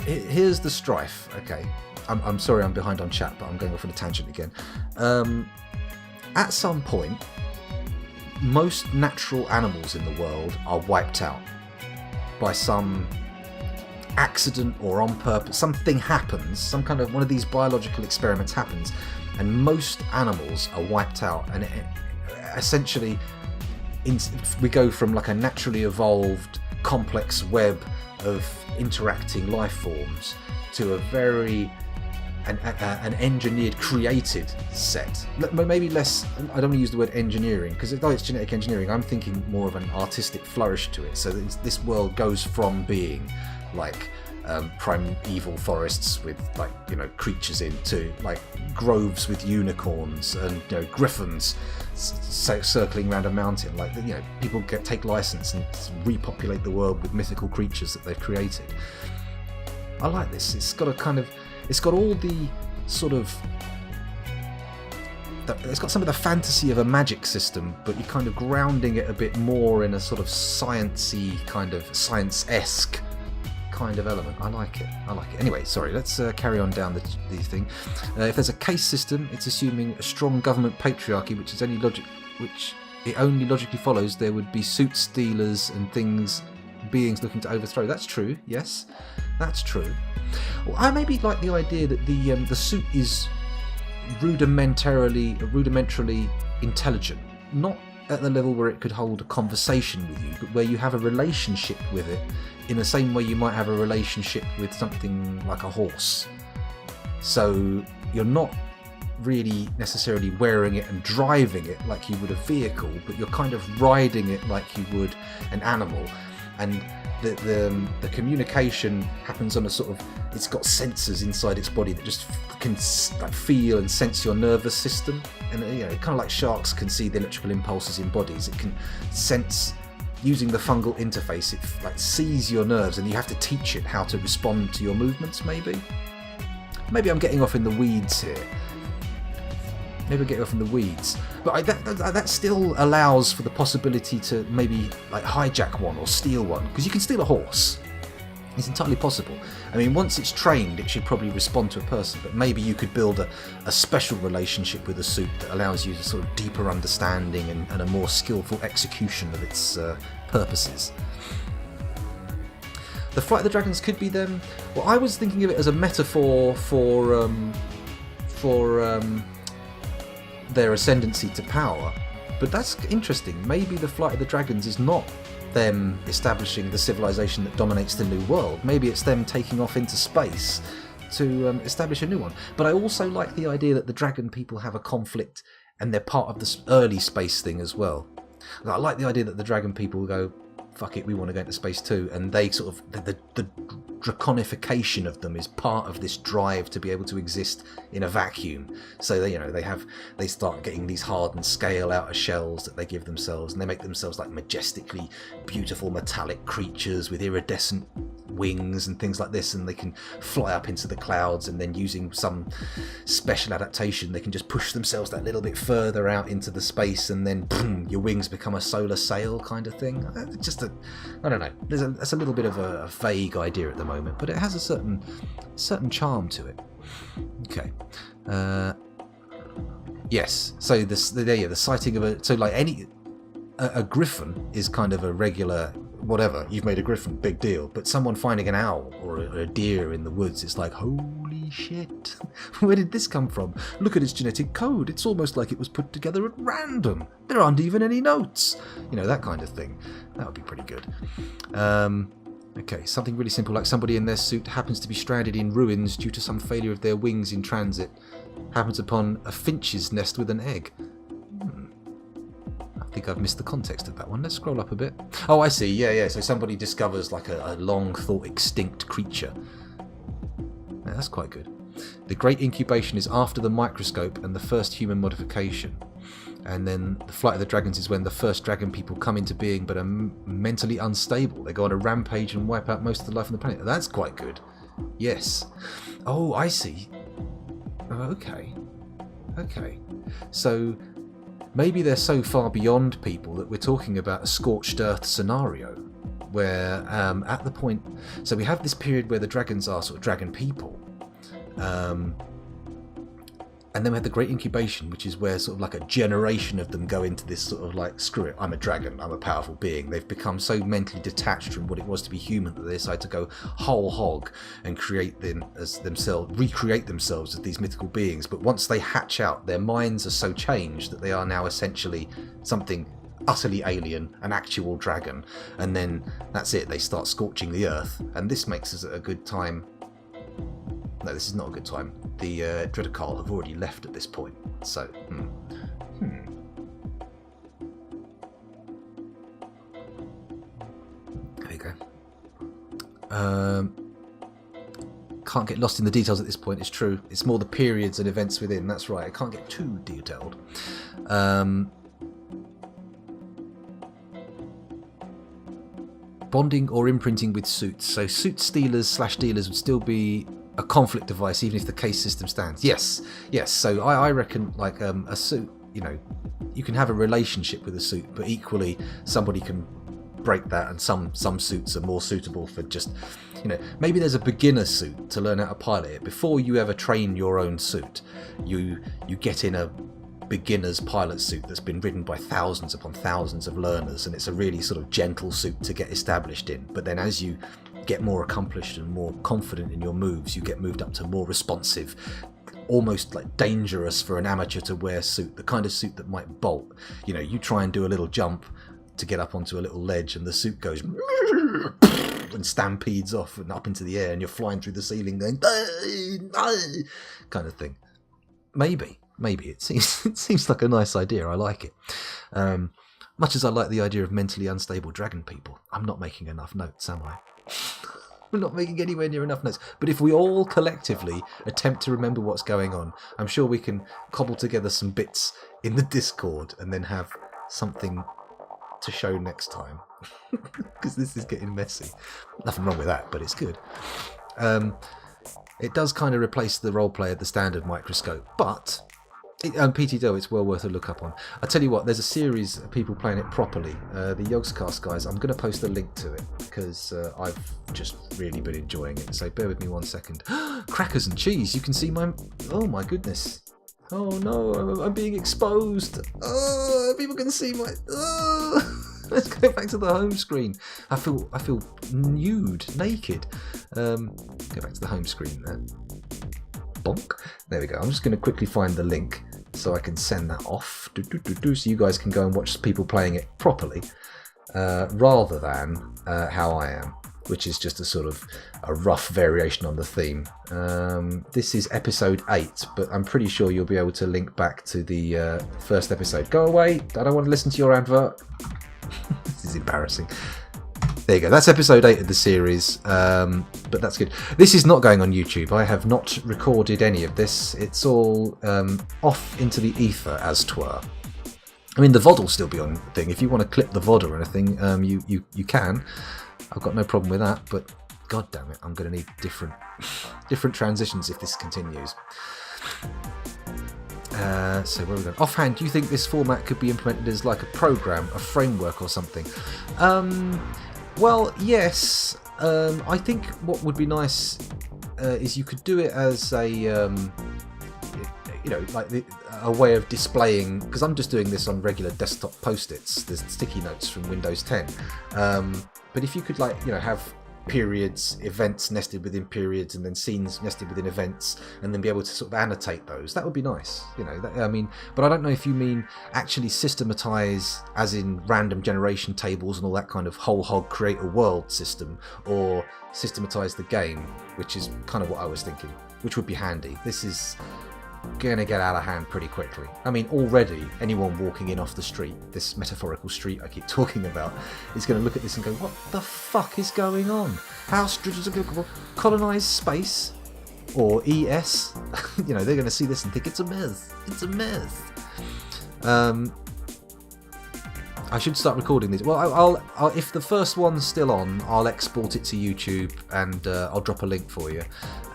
Here's the strife. Okay, I'm sorry, I'm behind on chat, but I'm going off on a tangent again. At some point, most natural animals in the world are wiped out by some accident or on purpose. Something happens, some kind of one of these biological experiments happens, and most animals are wiped out. And essentially, we go from like a naturally evolved, complex web of interacting life forms to a very an engineered, created set. Maybe less, I don't want to use the word engineering, because although it's genetic engineering, I'm thinking more of an artistic flourish to it. So this world goes from being like primeval forests with creatures in, to like groves with unicorns and griffins circling around a mountain. People take license and repopulate the world with mythical creatures that they've created. I like this. It's got all the sort of. It's got some of the fantasy of a magic system, but you're kind of grounding it a bit more in a sort of sciencey, kind of science-esque kind of element. I like it. Anyway, sorry, let's carry on down the thing. If there's a case system, it's assuming a strong government patriarchy, which it only logically follows there would be suit stealers and beings looking to overthrow. That's true. Yes, that's true. Well, I maybe like the idea that the suit is rudimentarily intelligent, not at the level where it could hold a conversation with you, but where you have a relationship with it in the same way you might have a relationship with something like a horse. So you're not really necessarily wearing it and driving it like you would a vehicle, but you're kind of riding it like you would an animal. And the communication happens on a sort of, it's got sensors inside its body that just can feel and sense your nervous system, and kind of like sharks can see the electrical impulses in bodies. It can sense, using the fungal interface, it sees your nerves, and you have to teach it how to respond to your movements. Maybe I'm getting off in the weeds here. But that still allows for the possibility to maybe hijack one or steal one, because you can steal a horse. It's entirely possible. I mean, once it's trained, it should probably respond to a person, but maybe you could build a special relationship with a suit that allows you to sort of deeper understanding and a more skillful execution of its purposes. The Flight of the Dragons could be them. Well, I was thinking of it as a metaphor for their ascendancy to power, but that's interesting. Maybe the Flight of the Dragons is not them establishing the civilization that dominates the new world. Maybe it's them taking off into space to establish a new one. But I also like the idea that the dragon people have a conflict and they're part of this early space thing as well. I like the idea that the dragon people go, fuck it, we want to go into space too, and they sort of the draconification of them is part of this drive to be able to exist in a vacuum. So they start getting these hardened scale outer shells that they give themselves, and they make themselves like majestically beautiful metallic creatures with iridescent wings and things like this, and they can fly up into the clouds, and then using some special adaptation they can just push themselves that little bit further out into the space, and then boom, your wings become a solar sail kind of thing. I don't know. That's a little bit of a vague idea at the moment, but it has a certain charm to it. Okay. Yes. So the sighting of a griffin is kind of a regular whatever. You've made a griffin, big deal. But someone finding an owl or a deer in the woods, it's like, holy shit, where did this come from? Look at its genetic code. It's almost like it was put together at random. There aren't even any notes. That kind of thing. That would be pretty good. Okay, something really simple, like somebody in their suit happens to be stranded in ruins due to some failure of their wings in transit, happens upon a finch's nest with an egg. think I've missed the context of that one. Let's scroll up a bit. Oh, I see. Yeah. So somebody discovers like a long thought extinct creature. Yeah, that's quite good. The great incubation is after the microscope and the first human modification. And then the flight of the dragons is when the first dragon people come into being but are mentally unstable. They go on a rampage and wipe out most of the life on the planet. That's quite good. Yes. Oh, I see. Oh, okay. So maybe they're so far beyond people that we're talking about a scorched earth scenario where at the point... So we have this period where the dragons are sort of dragon people. And then we have the Great Incubation, which is where sort of like a generation of them go into this sort of like, screw it, I'm a dragon, I'm a powerful being. They've become so mentally detached from what it was to be human that they decide to go whole hog and recreate themselves as these mythical beings. But once they hatch out, their minds are so changed that they are now essentially something utterly alien, an actual dragon. And then that's it, they start scorching the earth. And this makes us a good time. No, this is not a good time. The Dreadokal have already left at this point, so... There you go. Can't get lost in the details at this point, it's true. It's more the periods and events within, that's right. I can't get too detailed. Bonding or imprinting with suits. So suit stealers / dealers would still be a conflict device even if the case system stands. Yes. So I reckon like a suit, you know, you can have a relationship with a suit, but equally somebody can break that, and some suits are more suitable for just, you know, maybe there's a beginner suit to learn how to pilot it. Before you ever train your own suit, you get in a beginner's pilot suit that's been ridden by thousands upon thousands of learners, and it's a really sort of gentle suit to get established in. But then as you get more accomplished and more confident in your moves, you get moved up to more responsive, almost like dangerous for an amateur to wear suit, the kind of suit that might bolt. You know, you try and do a little jump to get up onto a little ledge and the suit goes and stampedes off and up into the air and you're flying through the ceiling going kind of thing. Maybe it seems like a nice idea. I like it. Much as I like the idea of mentally unstable dragon people, I'm not making enough notes, am I? I'm not making anywhere near enough notes. But if we all collectively attempt to remember what's going on, I'm sure we can cobble together some bits in the Discord and then have something to show next time. Because this is getting messy. Nothing wrong with that, but it's good. It does kind of replace the roleplay at the standard microscope, but PTDO, it's well worth a look up on. I tell you what, there's a series of people playing it properly. The Yogscast guys, I'm going to post a link to it because I've just really been enjoying it. So bear with me 1 second. Crackers and cheese, you can see my... Oh my goodness. Oh no, I'm being exposed. Oh, people can see my... Oh. Let's go back to the home screen. I feel nude, naked. Go back to the home screen there. Bonk. There we go. I'm just going to quickly find the link so I can send that off. So you guys can go and watch people playing it properly, rather than how I am, which is just a sort of a rough variation on the theme. This is episode 8, but I'm pretty sure you'll be able to link back to the first episode. Go away. I don't want to listen to your advert. This is embarrassing. There you go. That's episode 8 of the series, but that's good. This is not going on YouTube. I have not recorded any of this. It's all off into the ether, as 'twere. I mean, the VOD will still be on the thing. If you want to clip the VOD or anything, you can. I've got no problem with that, but god damn it, I'm going to need different transitions if this continues. So where are we going? Offhand, do you think this format could be implemented as like a program, a framework or something? Well, yes. I think what would be nice is you could do it as a, like a way of displaying, because I'm just doing this on regular desktop post-its. There's sticky notes from Windows 10. But if you could have periods, events nested within periods, and then scenes nested within events, and then be able to sort of annotate those, that would be nice. But I don't know if you mean actually systematize, as in random generation tables and all that kind of whole hog create a world system, or systematize the game, which is kind of what I was thinking, which would be handy. This is going to get out of hand pretty quickly. I mean, already anyone walking in off the street, this metaphorical street I keep talking about, is going to look at this and go, what the fuck is going on? How colonized space, or ES, you know, they're going to see this and think it's a myth. It's a myth. I should start recording these. Well, I'll if the first one's still on, I'll export it to YouTube and I'll drop a link for you,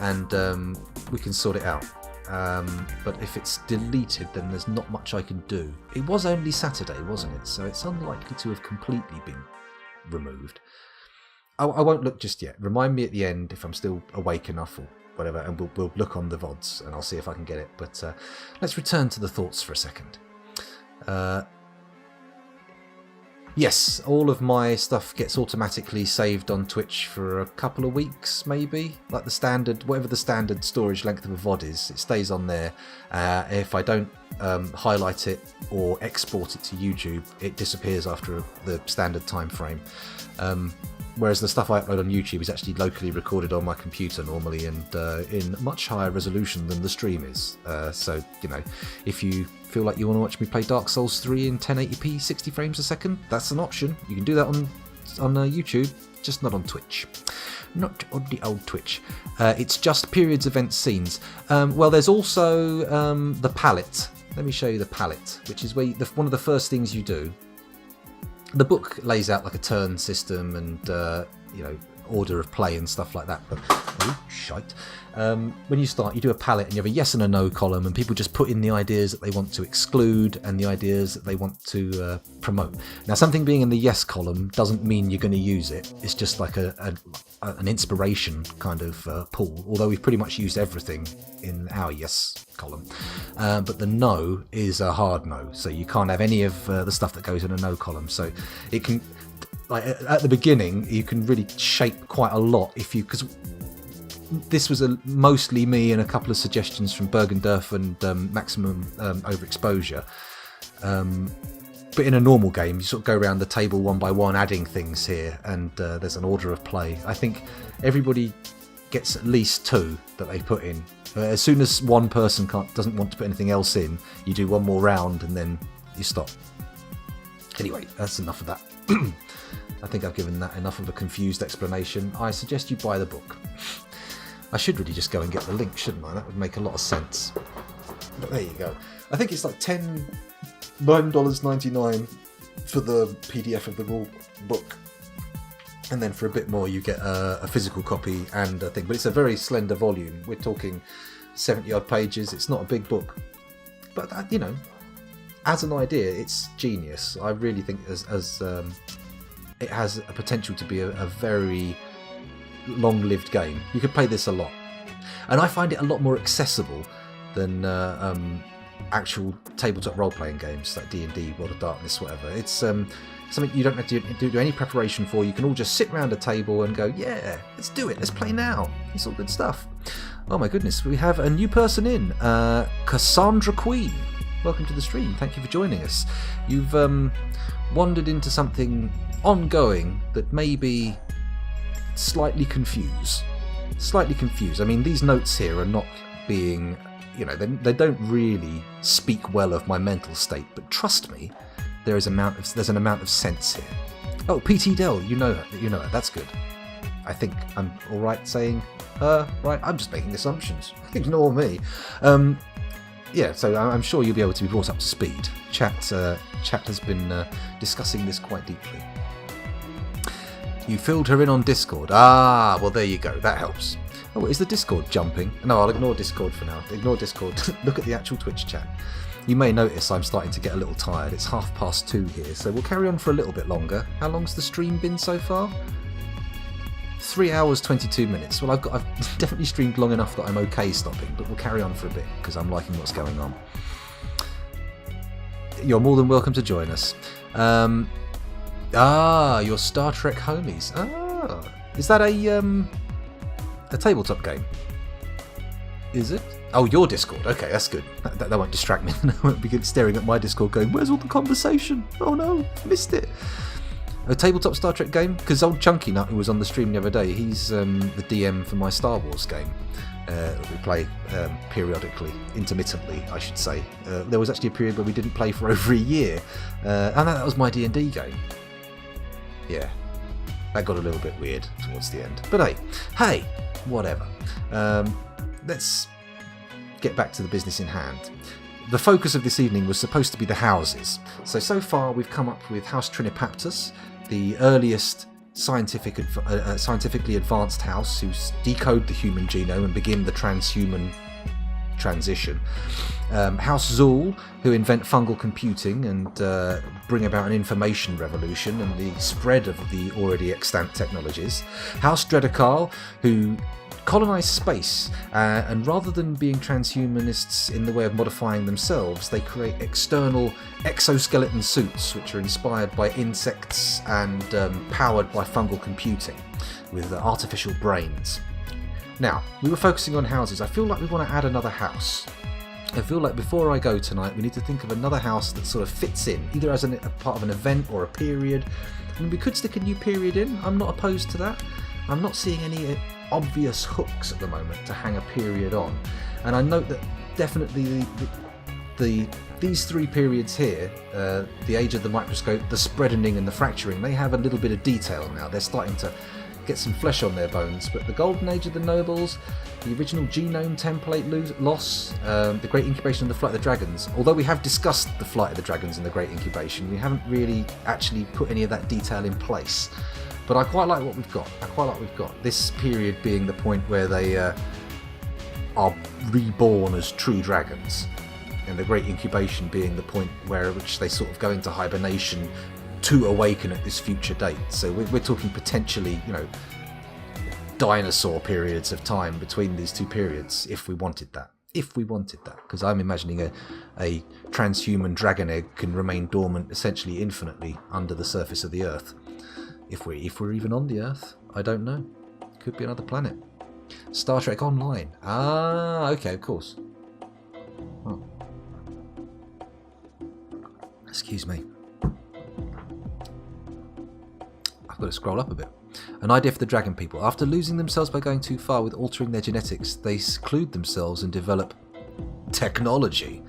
and we can sort it out. But if it's deleted, then there's not much I can do. It was only Saturday, wasn't it? So it's unlikely to have completely been removed. I won't look just yet. Remind me at the end if I'm still awake enough or whatever, and we'll look on the VODs and I'll see if I can get it. But let's return to the thoughts for a second. Yes, all of my stuff gets automatically saved on Twitch for a couple of weeks, maybe. Like the standard, whatever the standard storage length of a VOD is, it stays on there. If I don't highlight it or export it to YouTube, it disappears after the standard time frame. Whereas the stuff I upload on YouTube is actually locally recorded on my computer normally, and in much higher resolution than the stream is. So, you know, if you feel like you want to watch me play Dark Souls 3 in 1080p 60 frames a second, that's an option. You can do that on YouTube, just not on Twitch. Not on the old Twitch. It's just periods, events, scenes. Well, there's also the palette. Let me show you the palette, which is where one of the first things you do. The book lays out like a turn system and you know, order of play and stuff like that. But shite. When you start, you do a palette and you have a yes and a no column, and people just put in the ideas that they want to exclude and the ideas that they want to promote. Now, something being in the yes column doesn't mean you're going to use it. It's just like an inspiration kind of pool. Although we've pretty much used everything in our yes column, but the no is a hard no, so you can't have any of the stuff that goes in a no column. So it can, like at the beginning, you can really shape quite a lot if you, because this was mostly me and a couple of suggestions from Bergendorf and Maximum Overexposure. But in a normal game, you sort of go around the table one by one, adding things here, and there's an order of play. I think everybody gets at least 2 that they put in. As soon as one person doesn't want to put anything else in, you do one more round and then you stop. Anyway, that's enough of that. I think I've given that enough of a confused explanation. I suggest you buy the book. I should really just go and get the link, shouldn't I? That would make a lot of sense. But there you go. I think it's like $9.99 for the PDF of the rule book. And then for a bit more you get a physical copy and a thing. But it's a very slender volume. We're talking 70 odd pages. It's not a big book. But, you know, as an idea, it's genius. I really think as it has a potential to be a very long-lived game. You could play this a lot. And I find it a lot more accessible than actual tabletop role-playing games like D&D, World of Darkness, whatever. It's something you don't have to do any preparation for. You can all just sit around a table and go, yeah, let's do it, let's play now. It's all good stuff. Oh my goodness, we have a new person in, Cassandra Queen. Welcome to the stream, thank you for joining us. You've wandered into something ongoing that may be slightly confused. I mean, these notes here are not being, you know, they don't really speak well of my mental state, but trust me, there's an amount of sense here. Oh, PT Dell, you know her, that's good. I think I'm all right saying right, I'm just making assumptions. Ignore me. Yeah, so I'm sure you'll be able to be brought up to speed. Chat has been discussing this quite deeply. You filled her in on Discord. Ah, well, there you go. That helps. Oh, is the Discord jumping? No, I'll ignore Discord for now. Ignore Discord. Look at the actual Twitch chat. You may notice I'm starting to get a little tired. It's 2:30 here, so we'll carry on for a little bit longer. How long's the stream been so far? 3 hours, 22 minutes. Well, I've definitely streamed long enough that I'm okay stopping, but we'll carry on for a bit because I'm liking what's going on. You're more than welcome to join us. Your Star Trek homies. Ah, is that a tabletop game? Is it? Oh, your Discord. Okay, that's good. That won't distract me. I won't be staring at my Discord going, where's all the conversation? Oh no, missed it. A tabletop Star Trek game? Because old Chunky Nut, who was on the stream the other day, he's the DM for my Star Wars game. We play periodically, intermittently, I should say. There was actually a period where we didn't play for over a year, and that was my D&D game. Yeah, that got a little bit weird towards the end. But hey, whatever. Let's get back to the business in hand. The focus of this evening was supposed to be the houses. So far we've come up with House Trinipaptus, the earliest scientifically advanced house who decode the human genome and begin the transhuman transition. House Zool, who invent fungal computing and bring about an information revolution and the spread of the already extant technologies. House Dredakal, who colonize space, and rather than being transhumanists in the way of modifying themselves, they create external exoskeleton suits which are inspired by insects and powered by fungal computing with artificial brains. Now, we were focusing on houses. I feel like we want to add another house. I feel like before I go tonight, we need to think of another house that sort of fits in, either as a part of an event or a period. I mean, we could stick a new period in. I'm not opposed to that. I'm not seeing any obvious hooks at the moment to hang a period on, and I note that definitely these three periods here, the age of the microscope, the spreadening and the fracturing, they have a little bit of detail now. They're starting to get some flesh on their bones. But the golden age of the nobles, the original genome template loss, the great incubation and the flight of the dragons, although we have discussed the flight of the dragons and the great incubation, we haven't really actually put any of that detail in place. But I quite like what we've got. This period being the point where they are reborn as true dragons, and the great incubation being the point which they sort of go into hibernation to awaken at this future date. So we're talking potentially, dinosaur periods of time between these two periods, if we wanted that. Because I'm imagining a transhuman dragon egg can remain dormant essentially infinitely under the surface of the Earth. If we're even on the Earth, I don't know. Could be another planet. Star Trek Online. Ah, okay, of course. Oh. Excuse me. I've got to scroll up a bit. An idea for the dragon people. After losing themselves by going too far with altering their genetics, they seclude themselves and develop technology.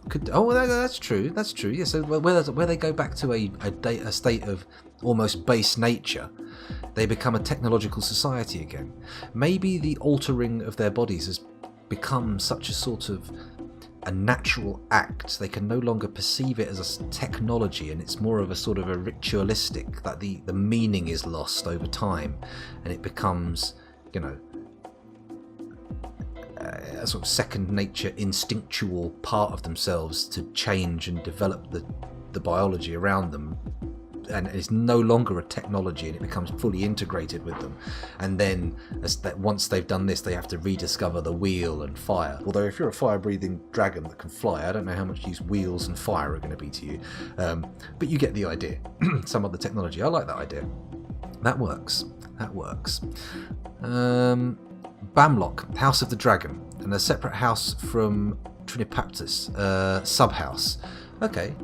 That's true. Yeah, so where they go back to a state of almost base nature, they become a technological society again. Maybe the altering of their bodies has become such a sort of a natural act, they can no longer perceive it as a technology, and it's more of a sort of a ritualistic, that the meaning is lost over time, and it becomes, a sort of second nature instinctual part of themselves to change and develop the biology around them, and it's no longer a technology, and it becomes fully integrated with them. And then once they've done this, they have to rediscover the wheel and fire. Although if you're a fire-breathing dragon that can fly, I don't know how much use wheels and fire are going to be to you, but you get the idea. Some other technology. I like that idea. That works. Bamlock, House of the Dragon, and a separate house from Trinipaptus, sub-house. Okay.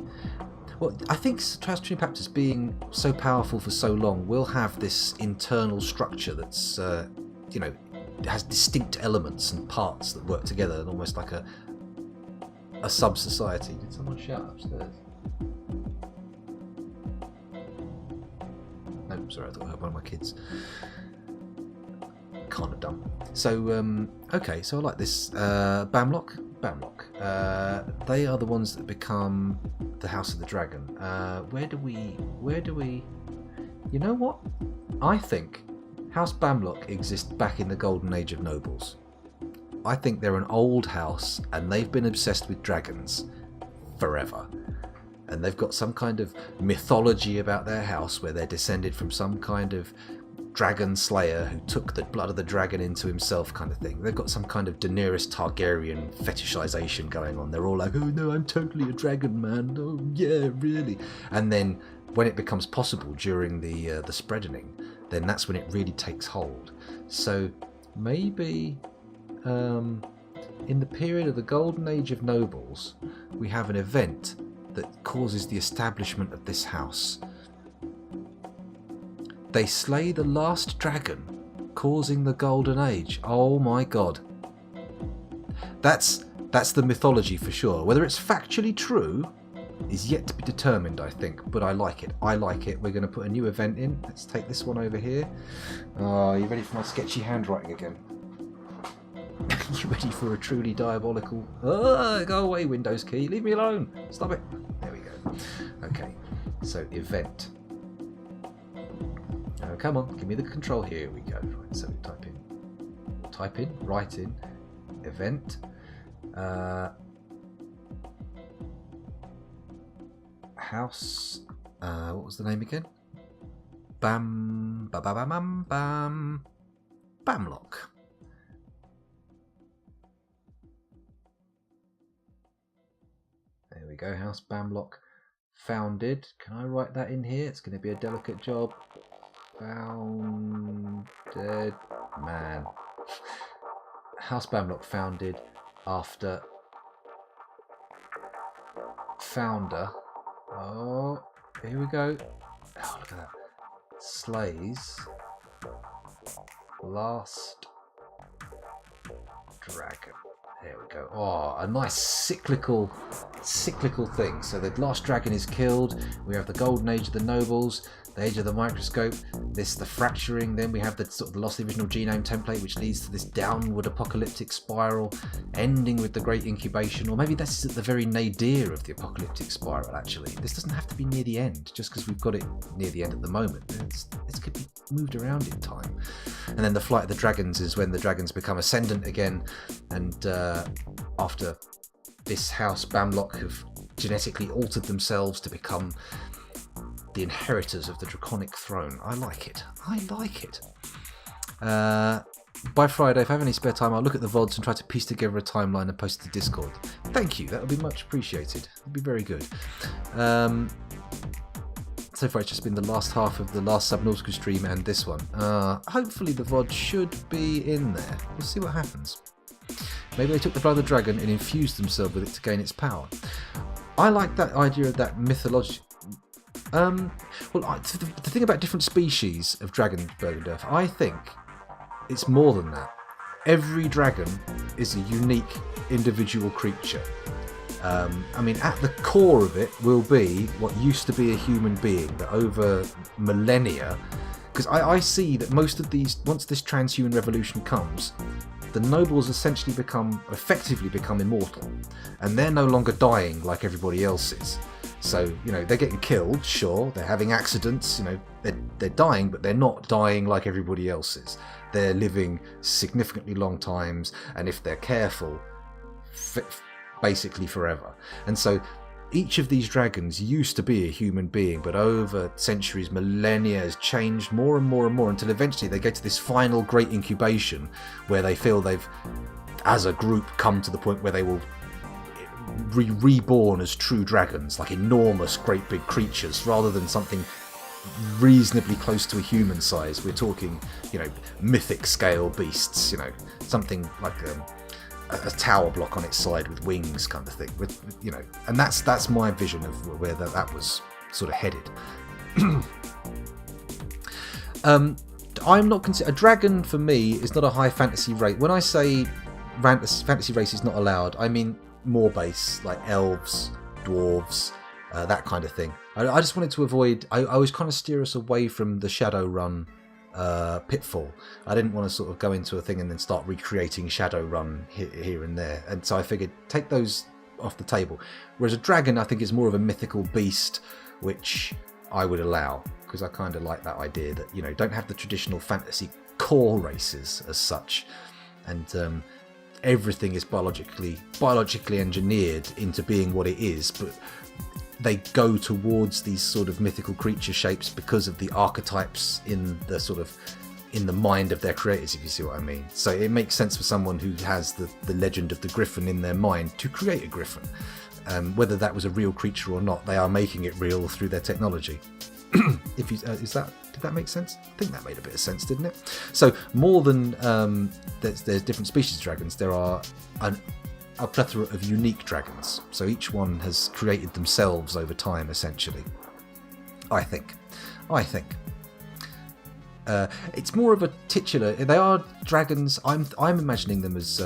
Well, I think House Trinipaptus, being so powerful for so long, will have this internal structure that's, has distinct elements and parts that work together, almost like a sub-society. Did someone shout upstairs? No, sorry, I thought I heard one of my kids. Kind of dumb. So, okay, so I like this. Bamlock. They are the ones that become the House of the Dragon. Where do we... You know what? I think House Bamlock exists back in the Golden Age of Nobles. I think they're an old house, and they've been obsessed with dragons forever. And they've got some kind of mythology about their house where they're descended from some kind of dragon slayer who took the blood of the dragon into himself, kind of thing. They've got some kind of Daenerys Targaryen fetishization going on. They're all like, oh no, I'm totally a dragon, man. Oh yeah, really. And then when it becomes possible during the spreadening, then that's when it really takes hold. So maybe in the period of the Golden Age of Nobles, we have an event that causes the establishment of this house. They slay the last dragon, causing the golden age. Oh my god. That's the mythology for sure. Whether it's factually true is yet to be determined, I think, but I like it. I like it. We're going to put a new event in. Let's take this one over here. Oh, are you ready for my sketchy handwriting again? You ready for a truly diabolical... Oh, go away, Windows key. Leave me alone. Stop it. There we go. Okay, so event. Oh, come on, give me the control. Here we go. Right, so we write in, event. House. What was the name again? Bamlock. There we go. House Bamlock founded. Can I write that in here? It's going to be a delicate job. Founded man. House Bamlock founded after founder. Oh, here we go. Oh, look at that. Slays last dragon. There we go. Oh, a nice cyclical thing. So the last dragon is killed. We have the golden age of the nobles, the age of the microscope, the fracturing. Then we have the sort of the lost original genome template, which leads to this downward apocalyptic spiral, ending with the great incubation. Or maybe this is at the very nadir of the apocalyptic spiral. Actually, this doesn't have to be near the end, just because we've got it near the end at the moment. It could be moved around in time. And then the flight of the dragons is when the dragons become ascendant again, and after this house Bamlock have genetically altered themselves to become the inheritors of the draconic throne. I like it. By Friday, if I have any spare time, I'll look at the VODs and try to piece together a timeline and post it to Discord. Thank you, that would be much appreciated. It'd be very good. So far it's just been the last half of the last Subnautical stream and this one. Hopefully the VOD should be in there. We'll see what happens. Maybe they took the blood of the dragon and infused themselves with it to gain its power. I like that idea of that mythology. The thing about different species of dragon, Bergendorf, I think it's more than that. Every dragon is a unique individual creature. At the core of it will be what used to be a human being, that over millennia, because I see that most of these, once this transhuman revolution comes, the nobles effectively become immortal, and they're no longer dying like everybody else is. So, they're getting killed, sure, they're having accidents, they're dying, but they're not dying like everybody else is. They're living significantly long times, and if they're careful, basically forever. And so each of these dragons used to be a human being, but over centuries, millennia, has changed more and more and more, until eventually they get to this final great incubation where they feel they've, as a group, come to the point where they will reborn as true dragons, like enormous, great big creatures, rather than something reasonably close to a human size. We're talking, mythic scale beasts, something like a tower block on its side with wings, kind of thing. And that's my vision of where that was sort of headed. I'm not a dragon for me is not a high fantasy race. When I say fantasy race is not allowed, I mean more base, like elves, dwarves, that kind of thing. I just wanted to avoid. I was kind of steer us away from the Shadowrun pitfall. I didn't want to sort of go into a thing and then start recreating Shadowrun here and there, and so I figured take those off the table. Whereas a dragon, I think, is more of a mythical beast, which I would allow, because I kind of like that idea that don't have the traditional fantasy core races as such, and everything is biologically engineered into being what it is, but they go towards these sort of mythical creature shapes because of the archetypes in the mind of their creators, if you see what I mean. So it makes sense for someone who has the legend of the griffin in their mind to create a griffin. Whether that was a real creature or not, they are making it real through their technology. Did that make sense? I think that made a bit of sense, didn't it? So more than there's different species of dragons, there are a plethora of unique dragons. So each one has created themselves over time, essentially. I think. It's more of a titular. They are dragons. I'm imagining them as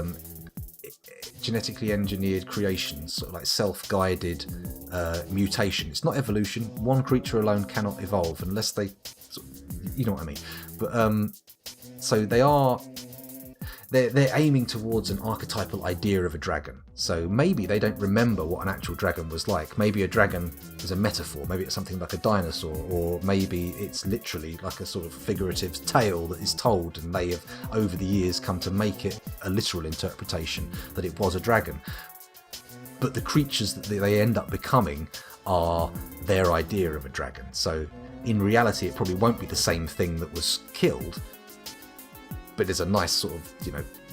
genetically engineered creations, sort of like self-guided mutation. It's not evolution. One creature alone cannot evolve unless they, you know what I mean. But so they are. They're aiming towards an archetypal idea of a dragon. So maybe they don't remember what an actual dragon was like. Maybe a dragon is a metaphor. Maybe it's something like a dinosaur, or maybe it's literally like a sort of figurative tale that is told, and they have over the years come to make it a literal interpretation that it was a dragon. But the creatures that they end up becoming are their idea of a dragon. So in reality, it probably won't be the same thing that was killed. But there's a nice sort of,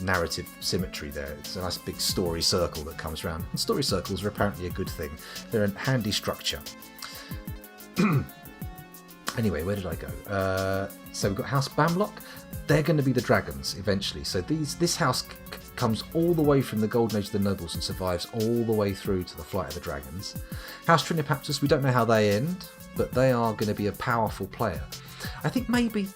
narrative symmetry there. It's a nice big story circle that comes around. And story circles are apparently a good thing. They're a handy structure. Anyway, where did I go? So we've got House Bamlock. They're going to be the dragons eventually. So this house comes all the way from the Golden Age of the Nobles and survives all the way through to the Flight of the Dragons. House Trinipaptus, we don't know how they end, but they are going to be a powerful player. I think maybe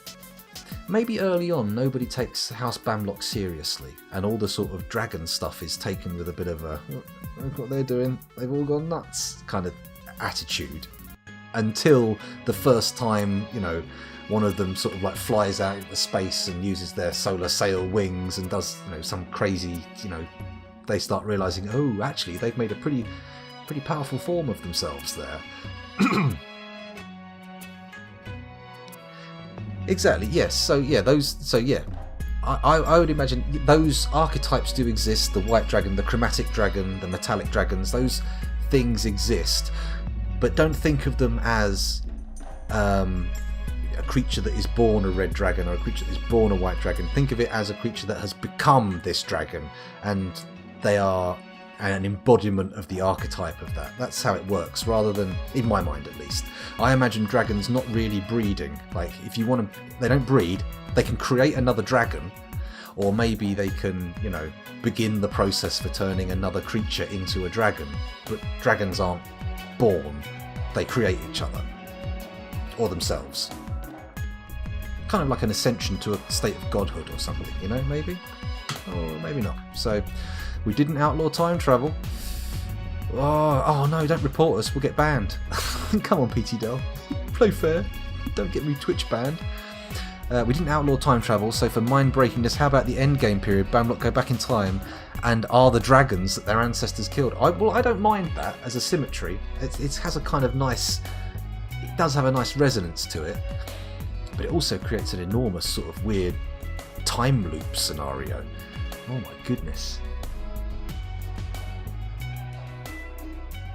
early on nobody takes House Bamlock seriously, and all the sort of dragon stuff is taken with a bit of a look what they're doing, they've all gone nuts kind of attitude, until the first time one of them sort of like flies out into space and uses their solar sail wings and does some crazy they start realizing, oh, actually they've made a pretty powerful form of themselves there. Exactly, yes. So yeah, I would imagine those archetypes do exist. The white dragon, the chromatic dragon, the metallic dragons, those things exist. But don't think of them as a creature that is born a red dragon or a creature that is born a white dragon. Think of it as a creature that has become this dragon, and they are an embodiment of the archetype of that. That's how it works, rather than, in my mind at least. I imagine dragons not really breeding. Like, if you want to, they don't breed. They can create another dragon, or maybe they can, begin the process for turning another creature into a dragon. But dragons aren't born. They create each other. Or themselves. Kind of like an ascension to a state of godhood or something, maybe? Or maybe not. So, we didn't outlaw time travel. Oh no, don't report us, we'll get banned. Come on, PT Dell. Play fair. Don't get me Twitch banned. We didn't outlaw time travel, so for mind breakingness, how about the endgame period? Bamlock go back in time and are the dragons that their ancestors killed? I don't mind that as a symmetry. It has a kind of nice... It does have a nice resonance to it. But it also creates an enormous sort of weird time loop scenario. Oh my goodness.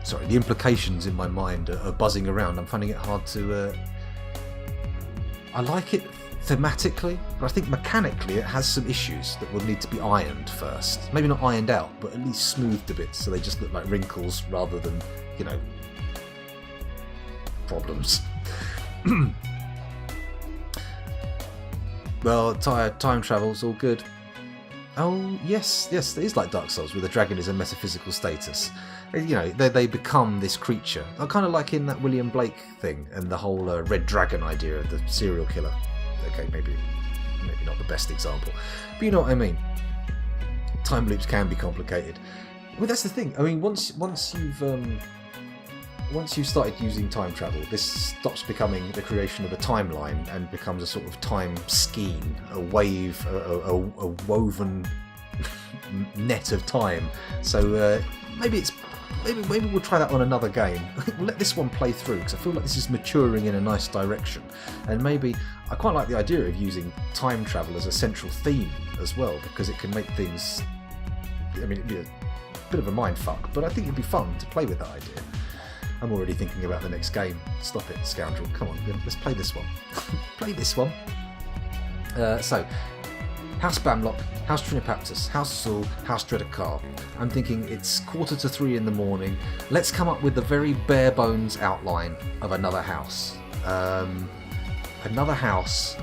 Sorry, the implications in my mind are buzzing around. I'm finding it hard to... I like it thematically, but I think mechanically it has some issues that will need to be ironed first. Maybe not ironed out, but at least smoothed a bit so they just look like wrinkles rather than, problems. Well, time travel's all good. Oh, yes, it is like Dark Souls, where the dragon is a metaphysical status. They become this creature. I kind of like in that William Blake thing and the whole red dragon idea of the serial killer. Okay, maybe not the best example, but you know what I mean. Time loops can be complicated. Well, that's the thing. I mean, once you've started using time travel, this stops becoming the creation of a timeline and becomes a sort of time skein, a wave, a woven net of time. So maybe we'll try that on another game. We'll let this one play through because I feel like this is maturing in a nice direction, and maybe I quite like the idea of using time travel as a central theme as well, because it can make things, it'd be a bit of a mind fuck, but I think it'd be fun to play with that idea. I'm already thinking about the next game. Stop it, scoundrel. Come on, let's play this one. Play this one. So, House Bamlock, House Trinipaptus, House Sul, House Dredakar. I'm thinking it's 2:45 in the morning. Let's come up with the very bare bones outline of another house. Another house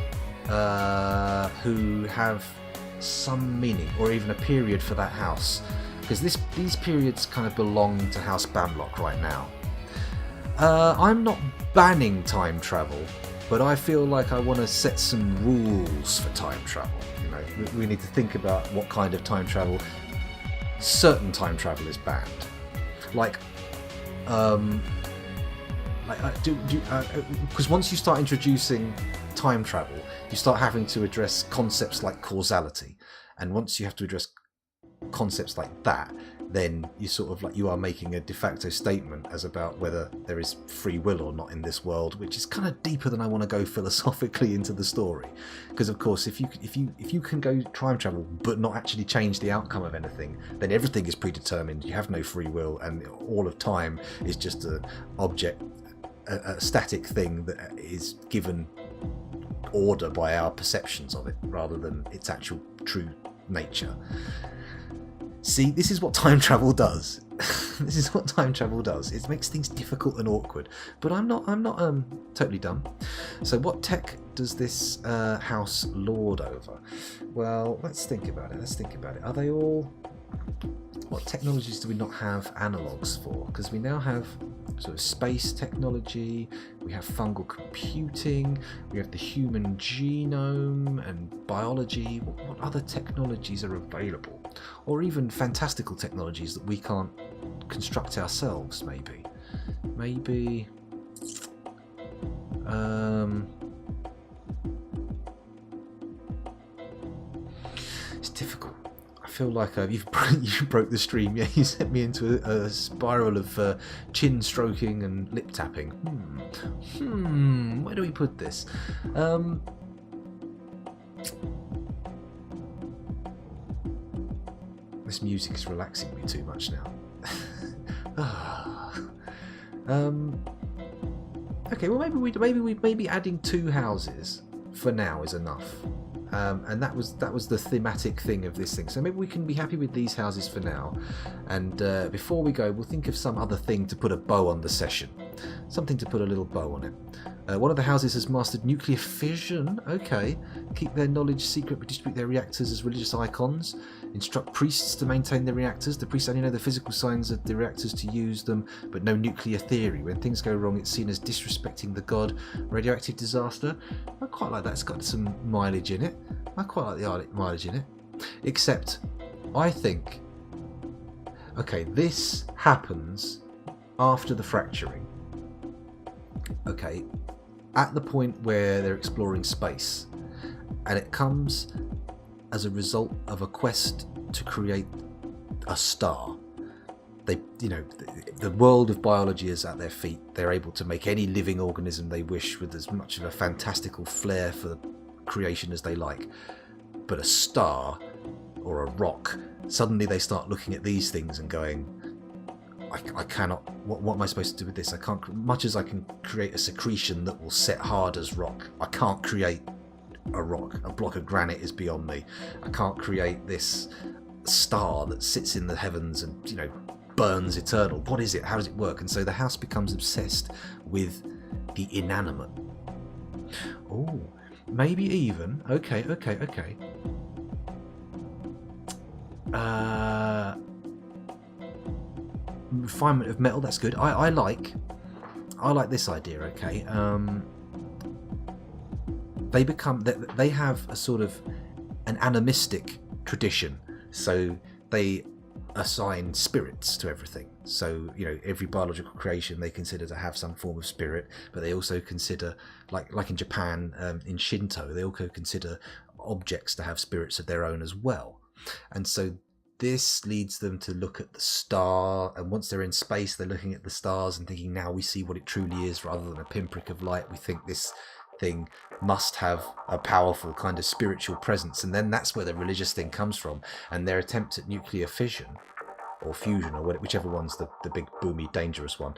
who have some meaning, or even a period for that house. Because these periods kind of belong to House Bamlock right now. I'm not banning time travel, but I feel like I want to set some rules for time travel. You know, we need to think about what kind of time travel. Certain time travel is banned, because once you start introducing time travel, you start having to address concepts like causality, and once you have to address concepts like that, then you are making a de facto statement as about whether there is free will or not in this world, which is kind of deeper than I want to go philosophically into the story. Because of course, if you can go time travel but not actually change the outcome of anything, then everything is predetermined. You have no free will, and all of time is just an object, a static thing that is given order by our perceptions of it rather than its actual true nature. See, this is what time travel does. This is what time travel does. It makes things difficult and awkward. But I'm not totally dumb. So what tech does this house lord over? Well, let's think about it. Are they all... What technologies do we not have analogues for? Because we now have sort of space technology, we have fungal computing, we have the human genome and biology. What other technologies are available? Or even fantastical technologies that we can't construct ourselves, maybe. It's difficult. I feel like you broke the stream. Yeah, you sent me into a spiral of chin stroking and lip tapping. Where do we put this? This music is relaxing me too much now. Okay, well maybe adding 2 houses for now is enough. And that was the thematic thing of this thing. So maybe we can be happy with these houses for now. And before we go, we'll think of some other thing to put a bow on the session. Something to put a little bow on it. One of the houses has mastered nuclear fission. Okay. Keep their knowledge secret, but distribute their reactors as religious icons. Instruct priests to maintain their reactors. The priests only know the physical signs of the reactors to use them, but no nuclear theory. When things go wrong, it's seen as disrespecting the god. Radioactive disaster. I quite like that. It's got some mileage in it. I quite like the mileage in it. Except, I think... Okay, this happens after the fracturing. Okay, at the point where they're exploring space. And it comes as a result of a quest to create a star. They, the world of biology is at their feet. They're able to make any living organism they wish with as much of a fantastical flair for creation as they like. But a star or a rock, suddenly they start looking at these things and going, I cannot, what am I supposed to do with this? I can't, much as I can create a secretion that will set hard as rock, I can't create a rock. A block of granite is beyond me. I can't create this star that sits in the heavens and, burns eternal. What is it? How does it work? And so the house becomes obsessed with the inanimate. Oh, maybe even, okay. Refinement of metal, that's good. I like this idea, okay. They have a sort of an animistic tradition, so they assign spirits to everything. So every biological creation they consider to have some form of spirit, but they also consider, like in Japan, in Shinto, they also consider objects to have spirits of their own as well. And so this leads them to look at the star, and once they're in space, they're looking at the stars and thinking, now we see what it truly is rather than a pinprick of light. We think this thing must have a powerful kind of spiritual presence, and then that's where the religious thing comes from. And their attempt at nuclear fission or fusion, or whichever one's the big boomy dangerous one,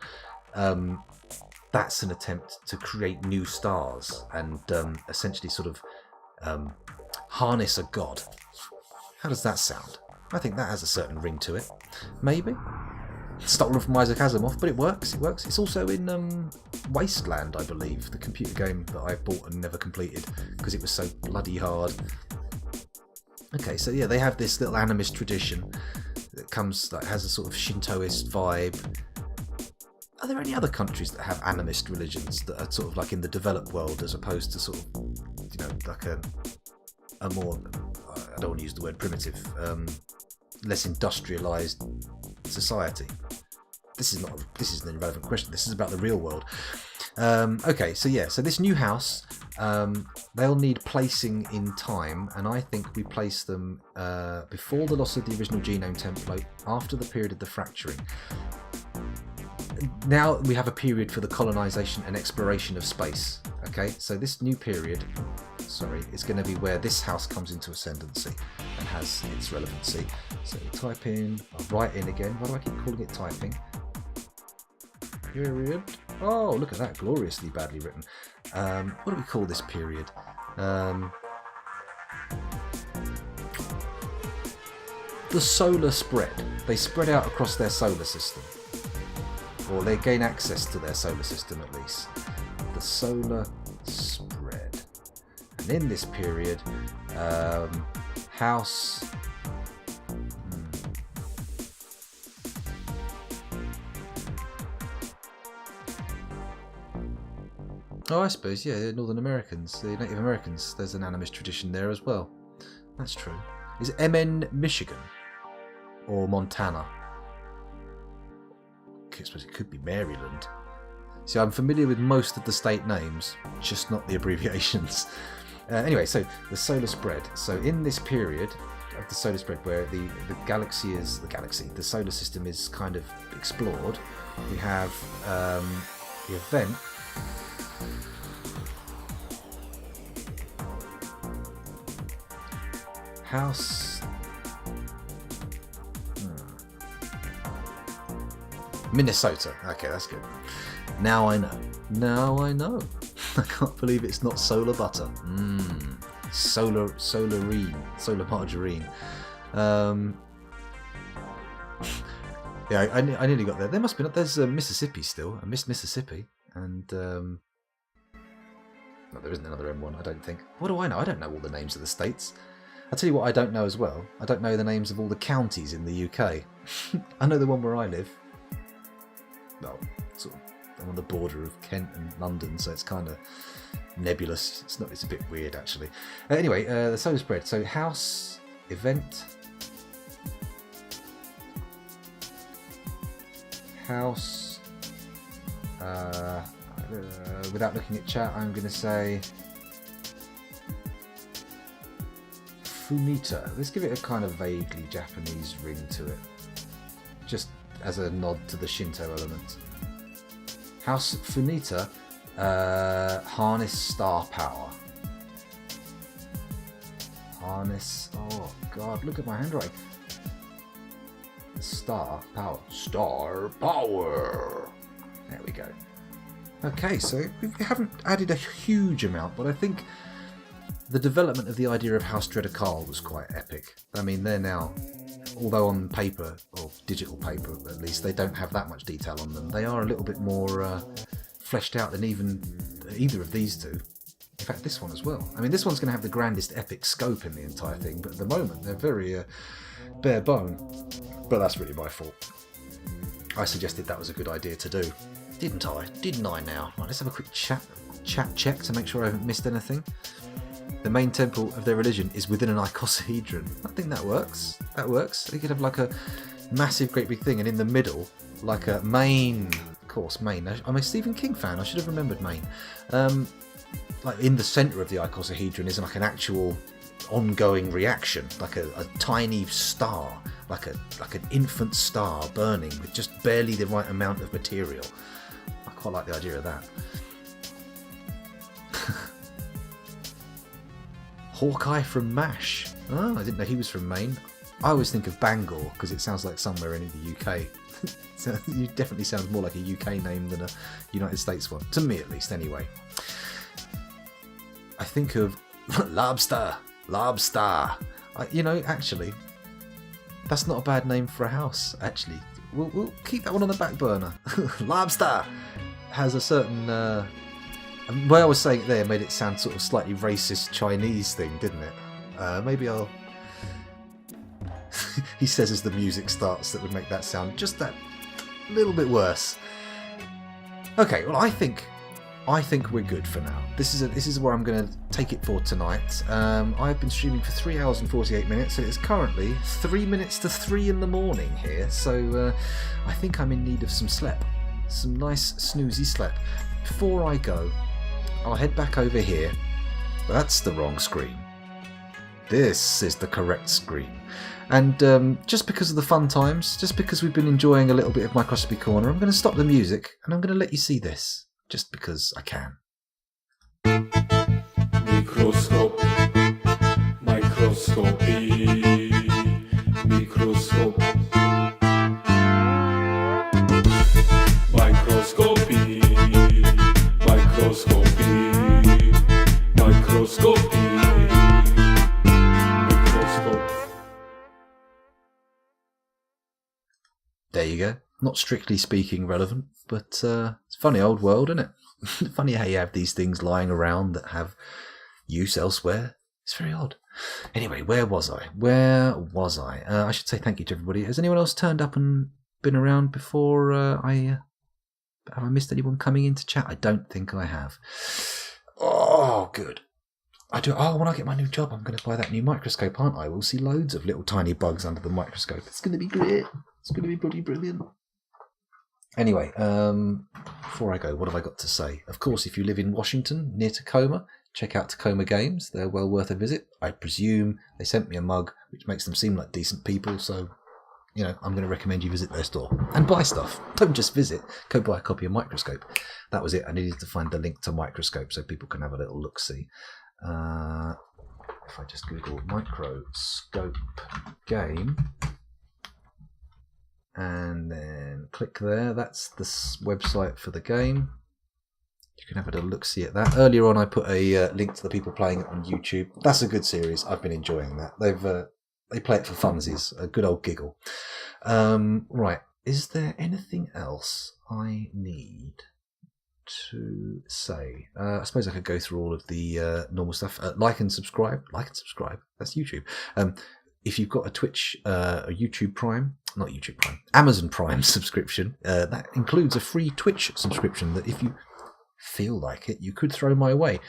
that's an attempt to create new stars and essentially sort of harness a god. How does that sound? I think that has a certain ring to it. Maybe. Stolen from Isaac Asimov, but it works. It's also in Wasteland, I believe, the computer game that I bought and never completed because it was so bloody hard. Okay, so yeah, they have this little animist tradition that has a sort of Shintoist vibe. Are there any other countries that have animist religions that are sort of like in the developed world as opposed to sort of, like a more, I don't want to use the word primitive, less industrialized society? This is an irrelevant question. This is about the real world. Okay, so this new house, they'll need placing in time, and I think we place them before the loss of the original genome template, after the period of the fracturing. Now we have a period for the colonization and exploration of space. Okay, so this new period, is going to be where this house comes into ascendancy and has its relevancy. So type in, I'll write in again. Why do I keep calling it typing? Period. Oh, look at that, gloriously badly written. What do we call this period? The solar spread. They spread out across their solar system. Or they gain access to their solar system at least. The solar spread. And in this period, house... Oh, I suppose, yeah, Northern Americans, the Native Americans, there's an animist tradition there as well. That's true. Is it MN Michigan? Or Montana? I suppose it could be Maryland. See, I'm familiar with most of the state names, just not the abbreviations. Anyway, so the solar spread. So in this period of the solar spread where the solar system is kind of explored, we have the event house Minnesota. Okay, that's good. Now I know. I can't believe it's not solar butter. Solar margarine. Yeah, I nearly got there. There must be. There's Mississippi still. I missed Mississippi, and no, there isn't another M1. I don't think. What do I know? I don't know all the names of the states. I'll tell you what I don't know as well. I don't know the names of all the counties in the UK. I know the one where I live. Well, sort of, I'm on the border of Kent and London, so it's kind of nebulous. It's a bit weird actually. Anyway, the solar spread. So house event. House. Without looking at chat, I'm going to say Funita. Let's give it a kind of vaguely Japanese ring to it, just as a nod to the Shinto element. House Funita, harness star power. Harness. Oh God! Look at my handwriting. Star power. Star power. There we go. Okay, so we haven't added a huge amount, but I think the development of the idea of House Dreadakal was quite epic. I mean, they're now, although on paper, or digital paper at least, they don't have that much detail on them. They are a little bit more fleshed out than either of these two. In fact, this one as well. I mean, this one's going to have the grandest epic scope in the entire thing, but at the moment they're very bare bone. But that's really my fault. I suggested that was a good idea to do. Didn't I? Didn't I now? Right, let's have a quick chat check to make sure I haven't missed anything. The main temple of their religion is within an icosahedron. I think that works. That works. They could have like a massive, great big thing, and in the middle, like a Maine. Of course, Maine. I'm a Stephen King fan. I should have remembered Maine. Like in the centre of the icosahedron is like an actual ongoing reaction, like a tiny star, like an infant star burning with just barely the right amount of material. I quite like the idea of that. Hawkeye from MASH. Oh, I didn't know he was from Maine. I always think of Bangor because it sounds like somewhere in the UK. So it definitely sounds more like a UK name than a United States one, to me at least. Anyway, I think of lobster. Actually, that's not a bad name for a house. Actually, we'll keep that one on the back burner. Lobster has a certain. The way I was saying it there made it sound sort of slightly racist Chinese thing, didn't it? Maybe I'll. He says as the music starts that would make that sound just that little bit worse. Okay, well, I think we're good for now. This is where I'm going to take it for tonight. I've been streaming for 3 hours and 48 minutes, so it's currently 3 minutes to 3 in the morning here. So I think I'm in need of some sleep, some nice snoozy sleep. Before I go, I'll head back over here. That's the wrong screen. This is the correct screen. And just because of the fun times, just because we've been enjoying a little bit of Microscopy Corner, I'm going to stop the music and I'm going to let you see this, just because I can. Microscope, microscopy, microscope, microscopy, microscopy, microscopy. There you go. Not strictly speaking relevant, but it's a funny old world, isn't it? Funny how you have these things lying around that have use elsewhere. It's very odd. Anyway, where was I? I should say thank you to everybody. Has anyone else turned up and been around before have I missed anyone coming in to chat? I don't think I have. Oh, good. I do. Oh, when I get my new job, I'm going to buy that new microscope, aren't I? We'll see loads of little tiny bugs under the microscope. It's going to be great. It's going to be bloody brilliant. Anyway, before I go, what have I got to say? Of course, if you live in Washington, near Tacoma, check out Tacoma Games. They're well worth a visit. I presume they sent me a mug, which makes them seem like decent people. So, I'm going to recommend you visit their store and buy stuff. Don't just visit. Go buy a copy of Microscope. That was it. I needed to find the link to Microscope so people can have a little look-see. If I just Google Microscope game and then click there, that's the website for the game. You can have a look-see at that. Earlier on I put a link to the people playing it on YouTube. That's a good series. I've been enjoying that. They play it for funsies, a good old giggle. Right, is there anything else I need to say? I suppose I could go through all of the normal stuff. Like and subscribe. That's YouTube. If you've got a Twitch, a Amazon Prime subscription, that includes a free Twitch subscription that if you feel like it, you could throw my way.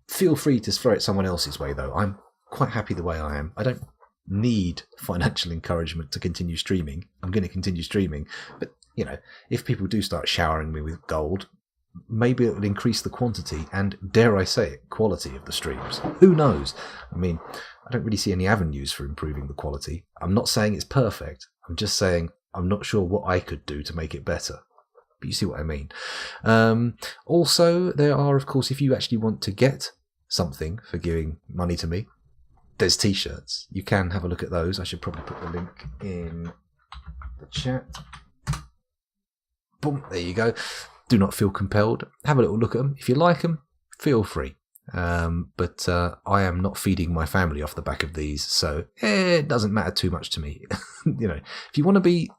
Feel free to throw it someone else's way, though. I'm quite happy the way I am. I don't need financial encouragement to continue streaming. I'm going to continue streaming. But, if people do start showering me with gold, maybe it will increase the quantity and, dare I say it, quality of the streams. Who knows? I mean, I don't really see any avenues for improving the quality. I'm not saying it's perfect. I'm just saying I'm not sure what I could do to make it better. But you see what I mean. Also, there are, of course, if you actually want to get something for giving money to me, there's t-shirts. You can have a look at those. I should probably put the link in the chat. Boom, there you go. Do not feel compelled. Have a little look at them. If you like them, feel free. But I am not feeding my family off the back of these, so it doesn't matter too much to me. If you want to be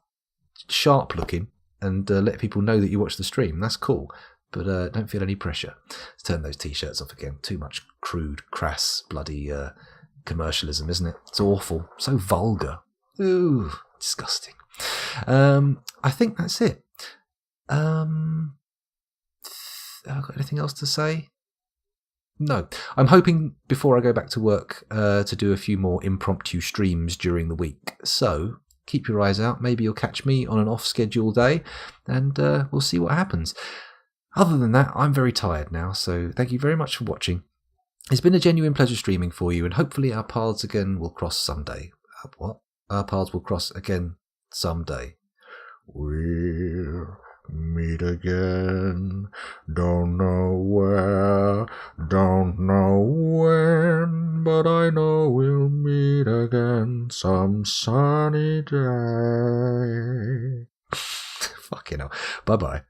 sharp looking and let people know that you watch the stream, that's cool. But don't feel any pressure. Let's turn those t-shirts off again. Too much crude, crass, bloody commercialism, isn't it? It's awful. So vulgar. Ooh, disgusting. I think that's it. Have I got anything else to say? No. I'm hoping before I go back to work to do a few more impromptu streams during the week. So keep your eyes out. Maybe you'll catch me on an off-schedule day and we'll see what happens. Other than that, I'm very tired now, so thank you very much for watching. It's been a genuine pleasure streaming for you, and hopefully our paths again will cross someday. What? Our paths will cross again someday. We'll meet again. Don't know where, don't know when, but I know we'll meet again some sunny day. Fucking hell. Bye-bye.